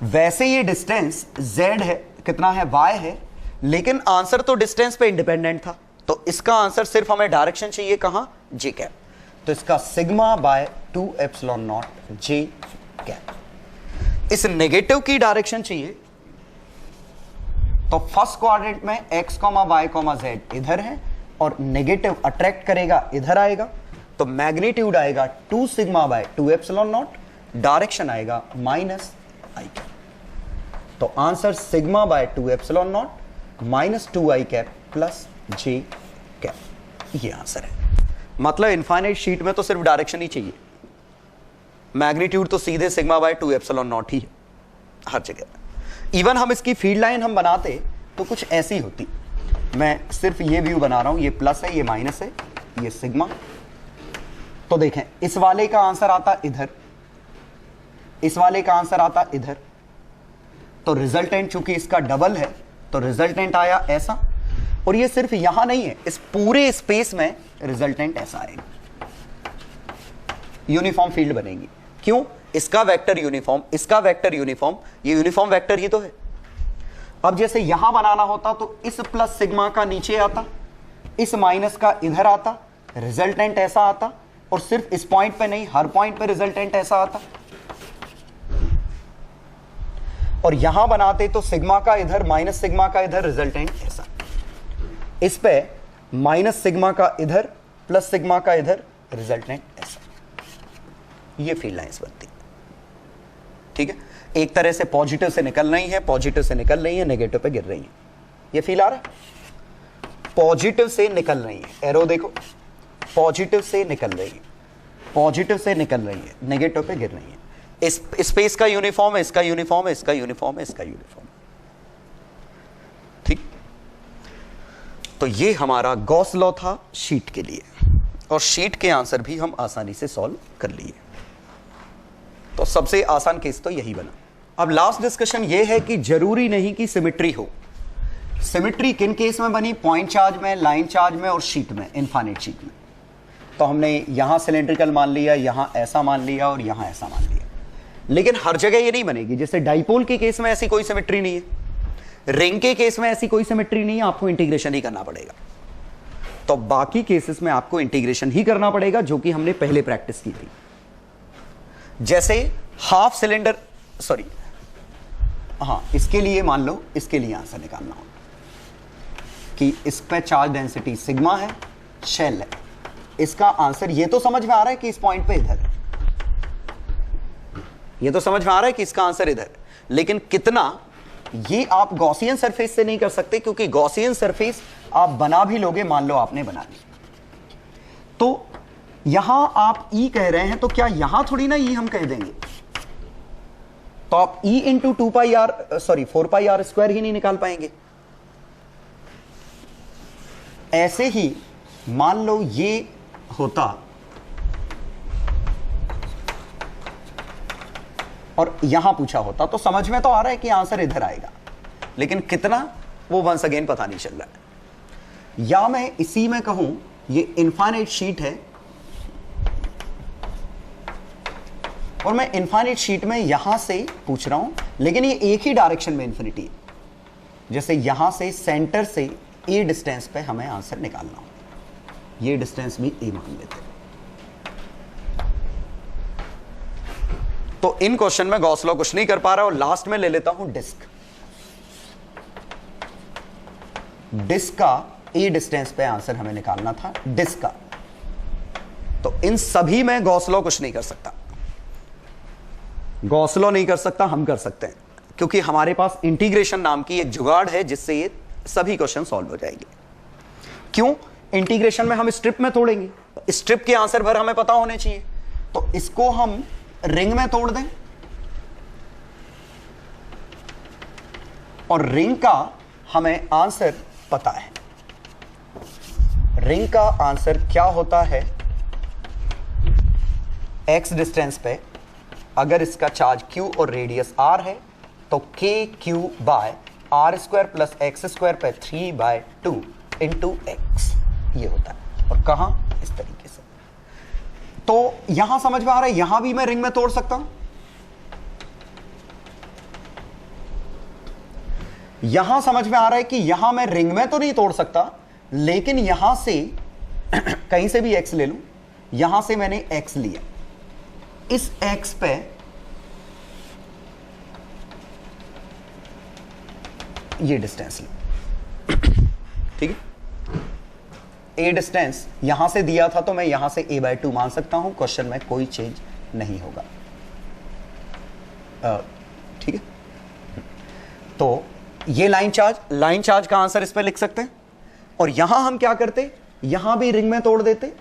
वैसे ये डिस्टेंस z है, कितना है y है, लेकिन आंसर तो डिस्टेंस पे इंडिपेंडेंट था, तो इसका आंसर सिर्फ हमें डायरेक्शन चाहिए, कहां j कैप। तो इसका sigma by 2 epsilon not j cap. इस नेगेटिव की डायरेक्शन चाहिए, तो फर्स्ट क्वाड्रेंट में x, y, z इधर है और नेगेटिव अट्रैक्ट करेगा इधर आएगा, तो मैग्नीट्यूड आएगा 2 sigma by 2 epsilon not, direction आएगा माइनस आई कैप। तो answer sigma by 2 epsilon naught minus 2 I cap plus J cap, ये आंसर है। मतलब इनफाइनाइट शीट में तो सिर्फ डायरेक्शन ही चाहिए, मैग्नीट्यूड तो सीधे सिग्मा बाय 2 एप्सिलॉन नॉट ही है हर जगह। इवन हम इसकी फील्ड लाइन हम बनाते तो कुछ ऐसी होती, मैं सिर्फ ये व्यू बना रहा हूं, ये प्लस है, ये माइनस है, ये सिग्मा। तो देखें इस वाले का आंसर आता इधर, इस वाले का आंसर आता इधर, तो रिजल्टेंट चूंकि इसका डबल है तो रिजल्टेंट आया ऐसा, और ये सिर्फ यहां नहीं है, इस पूरे स्पेस में रिजल्टेंट ऐसा आएगा। यूनिफॉर्म फील्ड बनेगी। क्यों? इसका वेक्टर यूनिफॉर्म, इसका वेक्टर यूनिफॉर्म, ये यूनिफॉर्म वेक्टर ही तो है। अब जैसे यहां बनाना होता तो इस प्लस सिग्मा का नीचे आता, इस माइनस का इधर आता, रिजल्टेंट ऐसा आता, और सिर्फ इस पॉइंट पे नहीं, हर पॉइंट पे रिजल्टेंट ऐसा आता। और यहां बनाते तो सिग्मा का इधर, माइनस सिग्मा का इधर, रिजल्टेंट ऐसा। इस पे माइनस सिग्मा का इधर, प्लस सिग्मा का इधर, रिजल्टेंट ऐसा। ये फील्ड लाइंस बनती है। ठीक है, एक तरह से पॉजिटिव से निकल रही है, पॉजिटिव से निकल रही है, नेगेटिव पे गिर रही है। ये फील आ रहा है? पॉजिटिव से निकल रही है, एरो देखो, पॉजिटिव से निकल रही है, पॉजिटिव से निकल रही है, नेगेटिव पे गिर रही है। इस स्पेस का यूनिफॉर्म है, इसका यूनिफॉर्म है, इसका यूनिफॉर्म है, इसका यूनिफॉर्म। ठीक, तो ये हमारा गॉस लॉ था शीट के लिए, और शीट के आंसर भी हम आसानी से सॉल्व कर लिए। तो सबसे आसान केस तो यही बना। अब लास्ट डिस्कशन ये है कि जरूरी नहीं कि सिमेट्री हो। सिमेट्री किन केस में बनी? पॉइंट चार्ज में, लाइन चार्ज में और शीट में, इनफाइनाइट शीट में। तो हमने यहां सिलेंड्रिकल मान लिया, यहां ऐसा मान लिया और यहां ऐसा मान लिया, लेकिन हर जगह ये नहीं बनेगी। जैसे डाइपोल के केस में ऐसी कोई सिमेट्री नहीं है, रिंग के केस में ऐसी कोई सिमेट्री नहीं है, आपको इंटीग्रेशन ही करना पड़ेगा। तो बाकी केसेस में आपको इंटीग्रेशन ही करना पड़ेगा, जो कि हमने पहले प्रैक्टिस की थी। जैसे हाफ सिलेंडर, सॉरी, हां, इसके लिए मान लो, इसके लिए आंसर निकालना हो कि इस पे चार्ज डेंसिटी सिग्मा है, शेल है। इसका आंसर ये तो समझ में आ रहा है कि इस पॉइंट पे इधर है, ये तो समझ में आ रहा है कि इसका आंसर इधर, लेकिन कितना, ये आप गॉसियन सरफेस से नहीं कर सकते, क्योंकि गॉसियन सरफेस आप बना भी लोगे, मान लो आपने बना ली, तो यहां आप ई कह रहे हैं, तो क्या यहां थोड़ी ना ई हम कह देंगे? तो आप e into 2 pi r, sorry 4 pi r square ही नहीं निकाल पाएंगे। ऐसे ही मान लो ये होता और यहां पूछा होता, तो समझ में तो आ रहा है कि आंसर इधर आएगा, लेकिन कितना, वो वंस अगेन पता नहीं चल रहा है। या मैं इसी में कहूं ये इनफाइनाइट शीट है, और मैं इनफाइनाइट शीट में यहां से पूछ रहा हूं, लेकिन ये एक ही डायरेक्शन में इन्फिनिटी है। जैसे यहां से सेंटर से ए डिस्टेंस पे हमें आंसर निकालना हो, ये डिस्टेंस भी ए मान लेते हैं। तो इन क्वेश्चन में गॉस लॉ कुछ नहीं कर पा रहा, और लास्ट में ले लेता हूं डिस्क। डिस्क का ए डिस्टेंस पे आंसर हमें निकालना था, डिस्क का। तो इन सभी में गॉस लॉ कुछ नहीं कर सकता, गॉस लॉ नहीं कर सकता, हम कर सकते हैं, क्योंकि हमारे पास इंटीग्रेशन नाम की एक जुगाड़ है जिससे ये सभी क्वेश्चन सॉल्व हो जाएंगे। क्यों? इंटीग्रेशन में हम स्ट्रिप में तोड़ेंगे, स्ट्रिप के आंसर भर हमें पता होने चाहिए, तो इसको हम रिंग में तोड़ दें, और रिंग का हमें आंसर पता है। रिंग का आंसर क्या होता है? x डिस्टेंस पे अगर इसका चार्ज q और रेडियस r है, तो kq by r square plus x square पे 3/2 इंटू एक्स, ये होता है। और कहां? इस तरीके से। तो यहां समझ में आ रहा है, यहां भी मैं रिंग में तोड़ सकता हूं, यहां समझ में आ रहा है कि यहां मैं रिंग में तो नहीं तोड़ सकता, लेकिन यहां से कहीं से भी x ले लूं, यहां से मैंने x लिया, इस x पे ये डिस्टेंस ले, ठीक है। ए डिस्टेंस यहां से दिया था तो मैं यहां से a/2 मान सकता हूं, क्वेश्चन में कोई चेंज नहीं होगा। ठीक है, तो ये लाइन चार्ज का आंसर इस पे लिख सकते हैं। और यहां हम क्या करते, यहां भी रिंग में तोड़ देते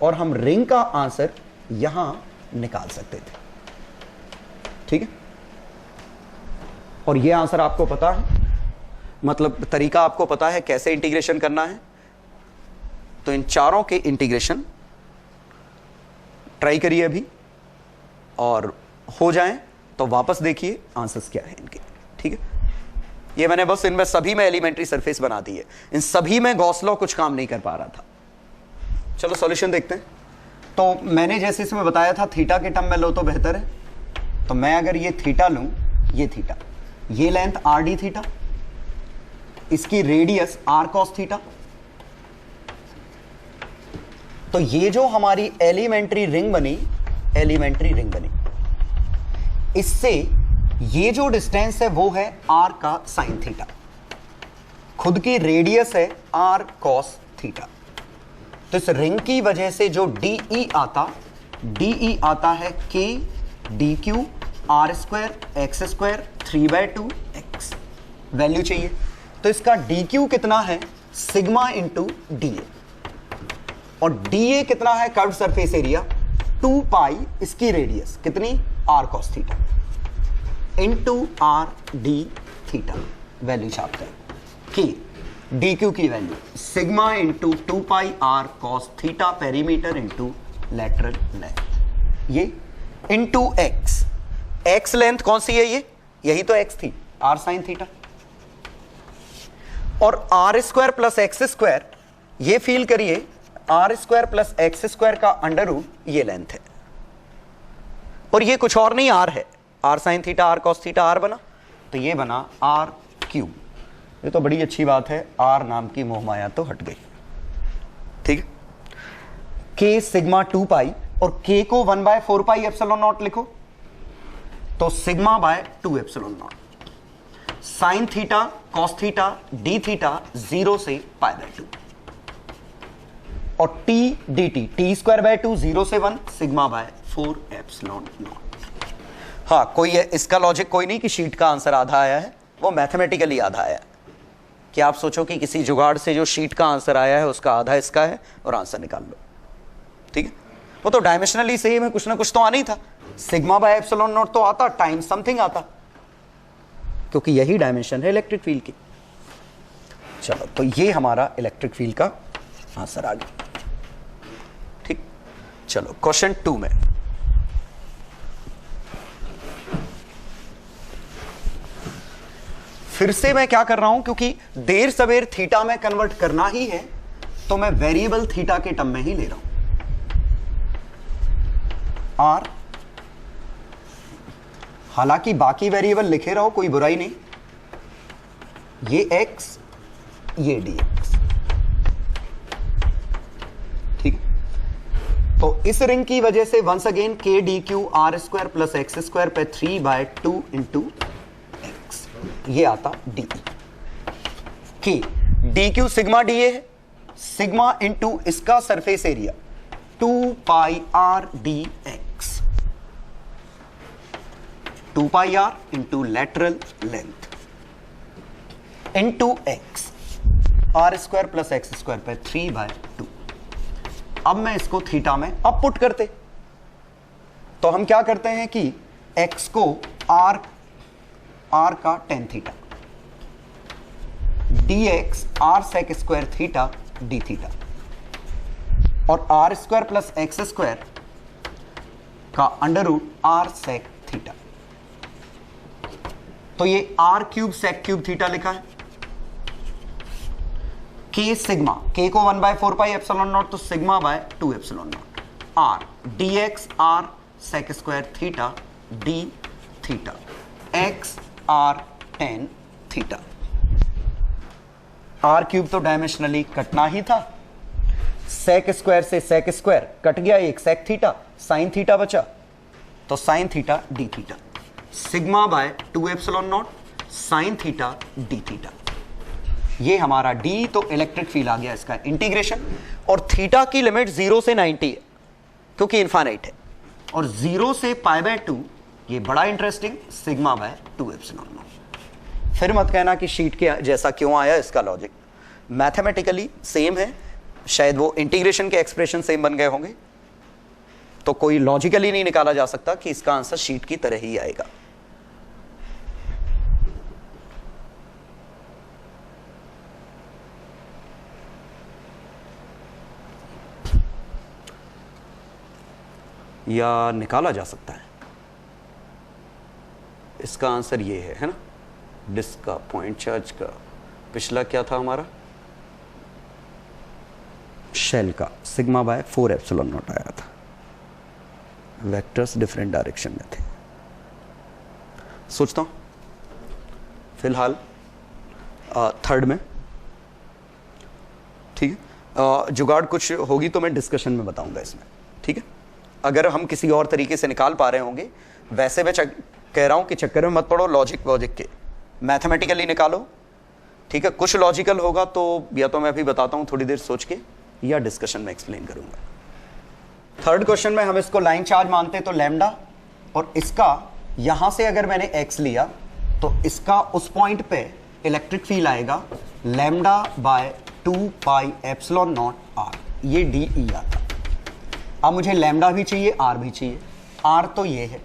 और हम रिंग का आंसर यहां निकाल सकते थे। ठीक है, और ये आंसर आपको पता है, मतलब तरीका आपको पता है कैसे इंटीग्रेशन करना है। तो इन चारों के इंटीग्रेशन ट्राई करिए अभी, और हो जाएं तो वापस देखिए आंसर्स क्या है इनके। ठीक है, ये मैंने बस इनमें सभी में एलिमेंट्री सरफेस बना दी है, इन सभी में गॉस लॉ कुछ काम नहीं कर पा रहा था। चलो सॉल्यूशन देखते हैं। तो मैंने जैसे इसमें बताया था थीटा के टर्म में लो तो बेहतर है। तो मैं अगर ये थीटा लूं, ये थीटा, ये लेंथ आर डी थीटा, इसकी रेडियस आर कॉस थीटा, तो ये जो हमारी एलिमेंट्री रिंग बनी, इससे ये जो डिस्टेंस है वो है आर का साइन थीटा, खुद की रेडियस है आर कॉस थीटा। तो इस रिंग की वजह से जो डीई आता है के d q r square x square 3/2 x, value चाहिए। तो इसका डी क्यू कितना है, सिग्मा इंटू डी ए, और डी ए कितना है, कर्व सरफेस एरिया 2 पाई, इसकी रेडियस कितनी, r cos theta into r d theta, value छापते हैं कि डी क्यू की value sigma into 2 pi r cos theta perimeter into lateral length, ये इंटू एक्स। एक्स लेंथ कौन सी है, ये यही तो एक्स थी, आर साइन थीटा, और r square plus x square, ये फील करिए r square plus x square का अंडर रूट, ये लेंथ है, और ये कुछ और नहीं आर है, r sine theta r cos theta r बना, तो ये बना आर क्यूब। ये तो बड़ी अच्छी बात है, आर नाम की मोहमाया तो हट गई। ठीक है, के सिग्मा 2 पाई, और के को 1/4 पाई एप्सिलॉन नॉट लिखो, तो sigma by 2 epsilon naught, sine theta cos theta d theta 0 से π/2, और टी डी टी स्क्वायर/2 0 से 1 सिग्मा बाय 4 एप्सिलॉन नॉट। हाँ, कोई है इसका लॉजिक कोई नहीं कि शीट का आंसर आधा आया है, वो मैथमेटिकली आधा आया है, कि आप सोचो कि किसी जुगाड़ से जो शीट का आंसर आया है उसका आधा इसका है और आंसर निकाल लो। ठीक है, वो तो डायमेंशनली सेम है, कुछ ना कुछ तो आना ही था, सिग्मा बाय एप्सिलॉन नॉट तो आता, टाइम समथिंग आता, क्योंकि यही डायमेंशन है इलेक्ट्रिक फील्ड की। चलो, तो ये हमारा इलेक्ट्रिक फील्ड का आंसर आ गया। ठीक, चलो क्वेश्चन 2 में फिर से मैं क्या कर रहा हूं, क्योंकि देर सवेर थीटा में कन्वर्ट करना ही है, तो मैं वेरिएबल थीटा के टर्म में ही ले रहा हूं। आर, हालांकि बाकी वेरिएबल लिखे रहो, कोई बुराई नहीं, ये एक्स, ये डी एक्स। ठीक, तो इस रिंग की वजह से once again k d q r square plus x square पे 3/2 इंटू एक्स, ये आता डी की d q sigma d a है, सिग्मा इंटू इसका surface area 2 pi r d x, 2 pi r into lateral length into x, r square plus x square पे 3/2। अब मैं इसको थीटा में अब पुट करते, तो हम क्या करते हैं कि एक्स को आर का tan theta, d x r sec square theta d theta, और r square plus x square का under root r sec theta, तो ये r cube sec cube theta लिखा है। के सिग्मा, के को 1/4 पाई एप्सिलॉन नॉट, तो sigma by 2 epsilon naught, r d x r sec square theta d theta, x r tan theta. R cube तो dimensionally कटना ही था, sec square से sec square cut गया, एक sec theta, sine theta बचा, तो sine theta d theta, sigma by 2 epsilon naught sine theta d theta. ये हमारा डी, तो इलेक्ट्रिक फील्ड आ गया इसका इंटीग्रेशन। और थीटा की लिमिट 0 से 90 है क्योंकि इनफाइनाइट है, और 0 से π/2, ये बड़ा interesting, sigma by 2 epsilon not. फिर मत कहना कि शीट के जैसा क्यों आया, इसका लॉजिक मैथमेटिकली सेम है, शायद वो इंटीग्रेशन के एक्सप्रेशन सेम बन गए होंगे, तो कोई लॉजिकली नहीं निकाला जा सकता कि इसका आंसर शीट की तरह ही आएगा। या निकाला जा सकता है, इसका आंसर ये है ना, डिस्क का पॉइंट चार्ज का, पिछला क्या था हमारा, शेल का, सिग्मा बाय 4 एप्सिलॉन नॉट आया था, वेक्टर्स डिफरेंट डायरेक्शन में थे। सोचता हूं फिलहाल थर्ड में, ठीक है, जुगाड़ कुछ होगी तो मैं डिस्कशन में बताऊंगा इसमें, ठीक है। अगर हम किसी और तरीके से निकाल पा रहे होंगे, वैसे मैं कह रहा हूं कि चक्कर में मत पड़ो लॉजिक वॉजिक के, मैथमेटिकली निकालो, ठीक है। कुछ लॉजिकल होगा तो या तो मैं अभी बताता हूं थोड़ी देर सोच के, या डिस्कशन में एक्सप्लेन करूंगा। थर्ड क्वेश्चन में हम इसको लाइन चार्ज मानते तो लैम्डा, और इसका यहां से अगर मैंने एक्स लिया तो इसका उस पॉइंट पे इलेक्ट्रिक फील्ड आएगा lambda by 2 epsilon naught r, ये डी ई आता। अब मुझे लैम्डा भी चाहिए, आर भी चाहिए। आर तो ये है,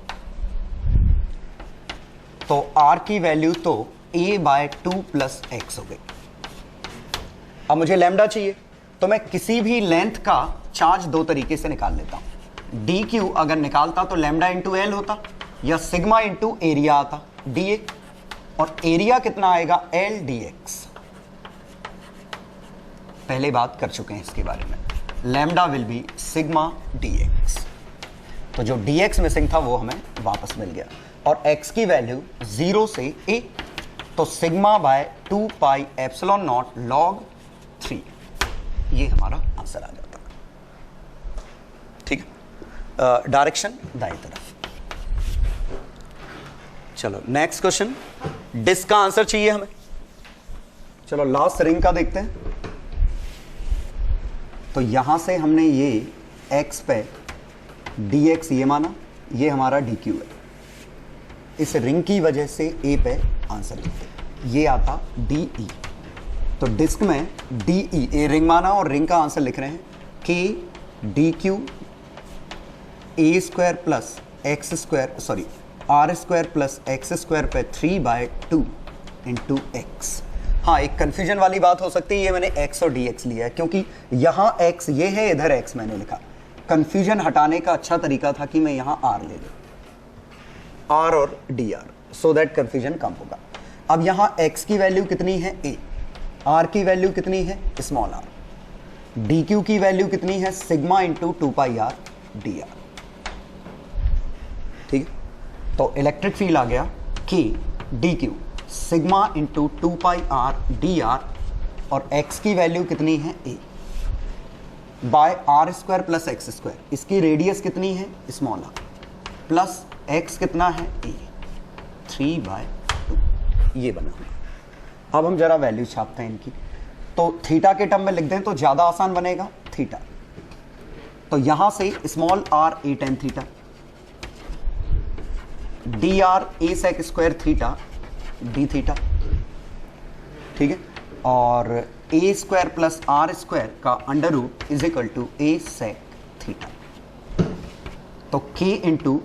तो आर की वैल्यू तो a बाय 2 प्लस एक्स हो गई। अब मुझे लैम्डा चाहिए, तो मैं किसी भी लेंथ का चार्ज दो तरीके से निकाल लेता हूं। डी क्यू अगर निकालता तो लैम्डा इंटू एल होता, या सिग्मा इंटू एरिया आता डी ए, और एरिया कितना आएगा एल डी एक्स। पहले बात कर चुके हैं इसके बारे में, lambda will be sigma D x. तो जो डी एक्स मिसिंग था वो हमें वापस मिल गया, और x की वैल्यू 0 से a, तो sigma by 2 pi epsilon not log 3, ये हमारा आंसर आ जाता है, ठीक है। डायरेक्शन दाईं तरफ। चलो नेक्स्ट क्वेश्चन, डिस्क का आंसर चाहिए हमें। चलो लास्ट रिंग का देखते हैं। तो यहां से हमने ये x पे dx ये माना, ये हमारा dq है। इस रिंग की वजह से a पे आंसर लिखते हैं, ये आता de। तो डिस्क में de, ए रिंग माना और रिंग का आंसर लिख रहे हैं k dq a square plus x square, sorry r square plus x square पे 3/2 इंटू एक्स। हाँ, एक कंफ्यूजन वाली बात हो सकती है, ये मैंने x और dx लिया है क्योंकि यहाँ x ये है, इधर x मैंने लिखा। कंफ्यूजन हटाने का अच्छा तरीका था कि मैं यहाँ r ले लूँ, r और dr, सो दैट कंफ्यूजन कम होगा। अब यहाँ x की वैल्यू कितनी है a, r की वैल्यू कितनी है स्मॉल r, dq की वैल्यू कितनी है सिग्मा इंटू 2πr dr, ठीक है। तो इलेक्ट्रिक फील्ड आ गया कि dq sigma into 2πr dr, और x की वैल्यू कितनी है a by r square plus x square, इसकी रेडियस कितनी है स्मॉल r, प्लस x कितना है a 3/2, ये बना। अब हम जरा वैल्यू छापते हैं इनकी। तो थीटा के टर्म में लिख दें तो ज़्यादा आसान बनेगा थीटा। तो यहां से small r a tan theta, dr a sec square theta d theta, ठीक है। और a square plus r square का under root is equal to a sec theta. तो k इंटू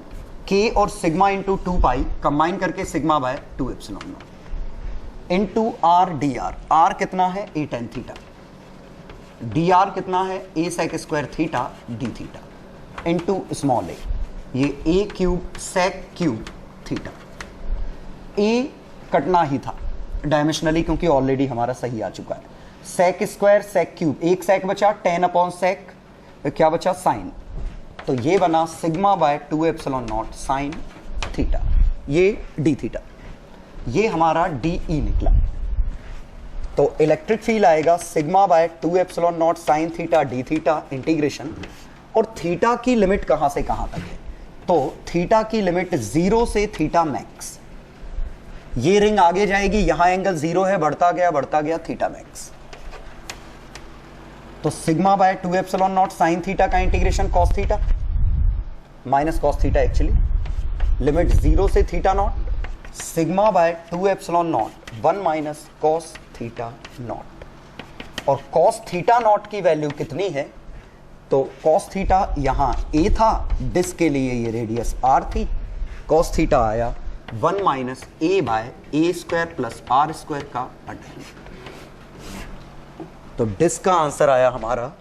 k और सिग्मा इंटू 2 कंबाइन करके sigma by 2 epsilon naught into r d r. R कितना है a tan theta, d r कितना है a sec square theta d theta into small a, ये a cube sec cube theta. a कटना ही था dimensionally क्योंकि ऑलरेडी हमारा सही आ चुका है। सेक स्क्वायर सेक क्यूब, एक सेक बचा 10 अपॉन सेक, क्या बचा साइन, तो ये बना sigma by 2 epsilon naught sine theta, ये डी थीटा, ये हमारा डी ई निकला। तो इलेक्ट्रिक फील्ड आएगा sigma by 2 epsilon naught sine theta d theta integration. और थीटा की लिमिट कहां से कहां तक है, तो थीटा की लिमिट 0 से थीटा मैक्स, ये रिंग आगे जाएगी, यहां एंगल 0 है, बढ़ता गया थीटा मैक्स। तो sigma by 2 epsilon naught sine theta का integration cos theta minus cos theta, actually limit 0 से theta naught, sigma by 2 epsilon naught 1 minus cos theta naught. और कॉस थीटा नॉट की वैल्यू कितनी है? तो कॉस थीटा यहां a था, disc के लिए ये रेडियस r थी, कॉस थीटा आया 1 minus a by a square plus r square का अंडर। तो डिस्क का आंसर आया हमारा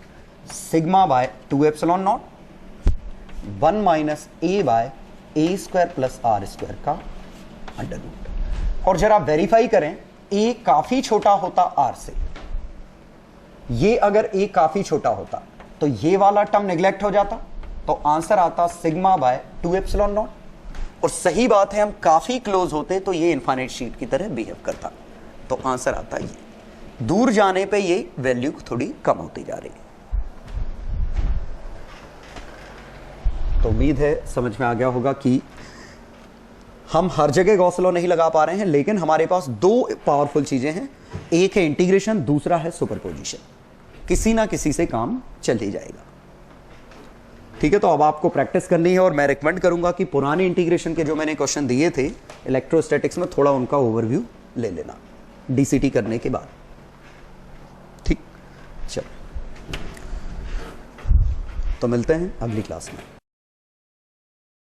sigma by 2 epsilon naught 1 minus a by a square plus r square का अंडर रूट। और जरा वेरीफाई करें, a काफी छोटा होता r से, ये अगर a काफी छोटा होता तो ये वाला टर्म नेग्लेक्ट हो जाता, तो आंसर आता सिग्मा बाय 2 एप्सिलॉन नॉट। और सही बात है, हम काफी क्लोज होते तो ये इनफाइनाइट शीट की तरह बिहेव करता, तो आंसर आता ये। दूर जाने पे ये वैल्यू थोड़ी कम होती जा रही है। तो उम्मीद है समझ में आ गया होगा कि हम हर जगह गॉस लॉ नहीं लगा पा रहे हैं, लेकिन हमारे पास दो पावरफुल चीजें हैं, एक है इंटीग्रेशन, दूसरा है सुपरपोजिशन। किसी ना किसी से काम चल ही जाएगा। ठीक है, तो अब आपको प्रैक्टिस करनी है और मैं रिकमेंड करूंगा कि पुराने इंटीग्रेशन के जो मैंने क्वेश्चन दिए थे इलेक्ट्रोस्टैटिक्स में, थोड़ा उनका ओवरव्यू ले लेना डीसीटी करने के बाद। ठीक, चलो तो मिलते हैं अगली क्लास में।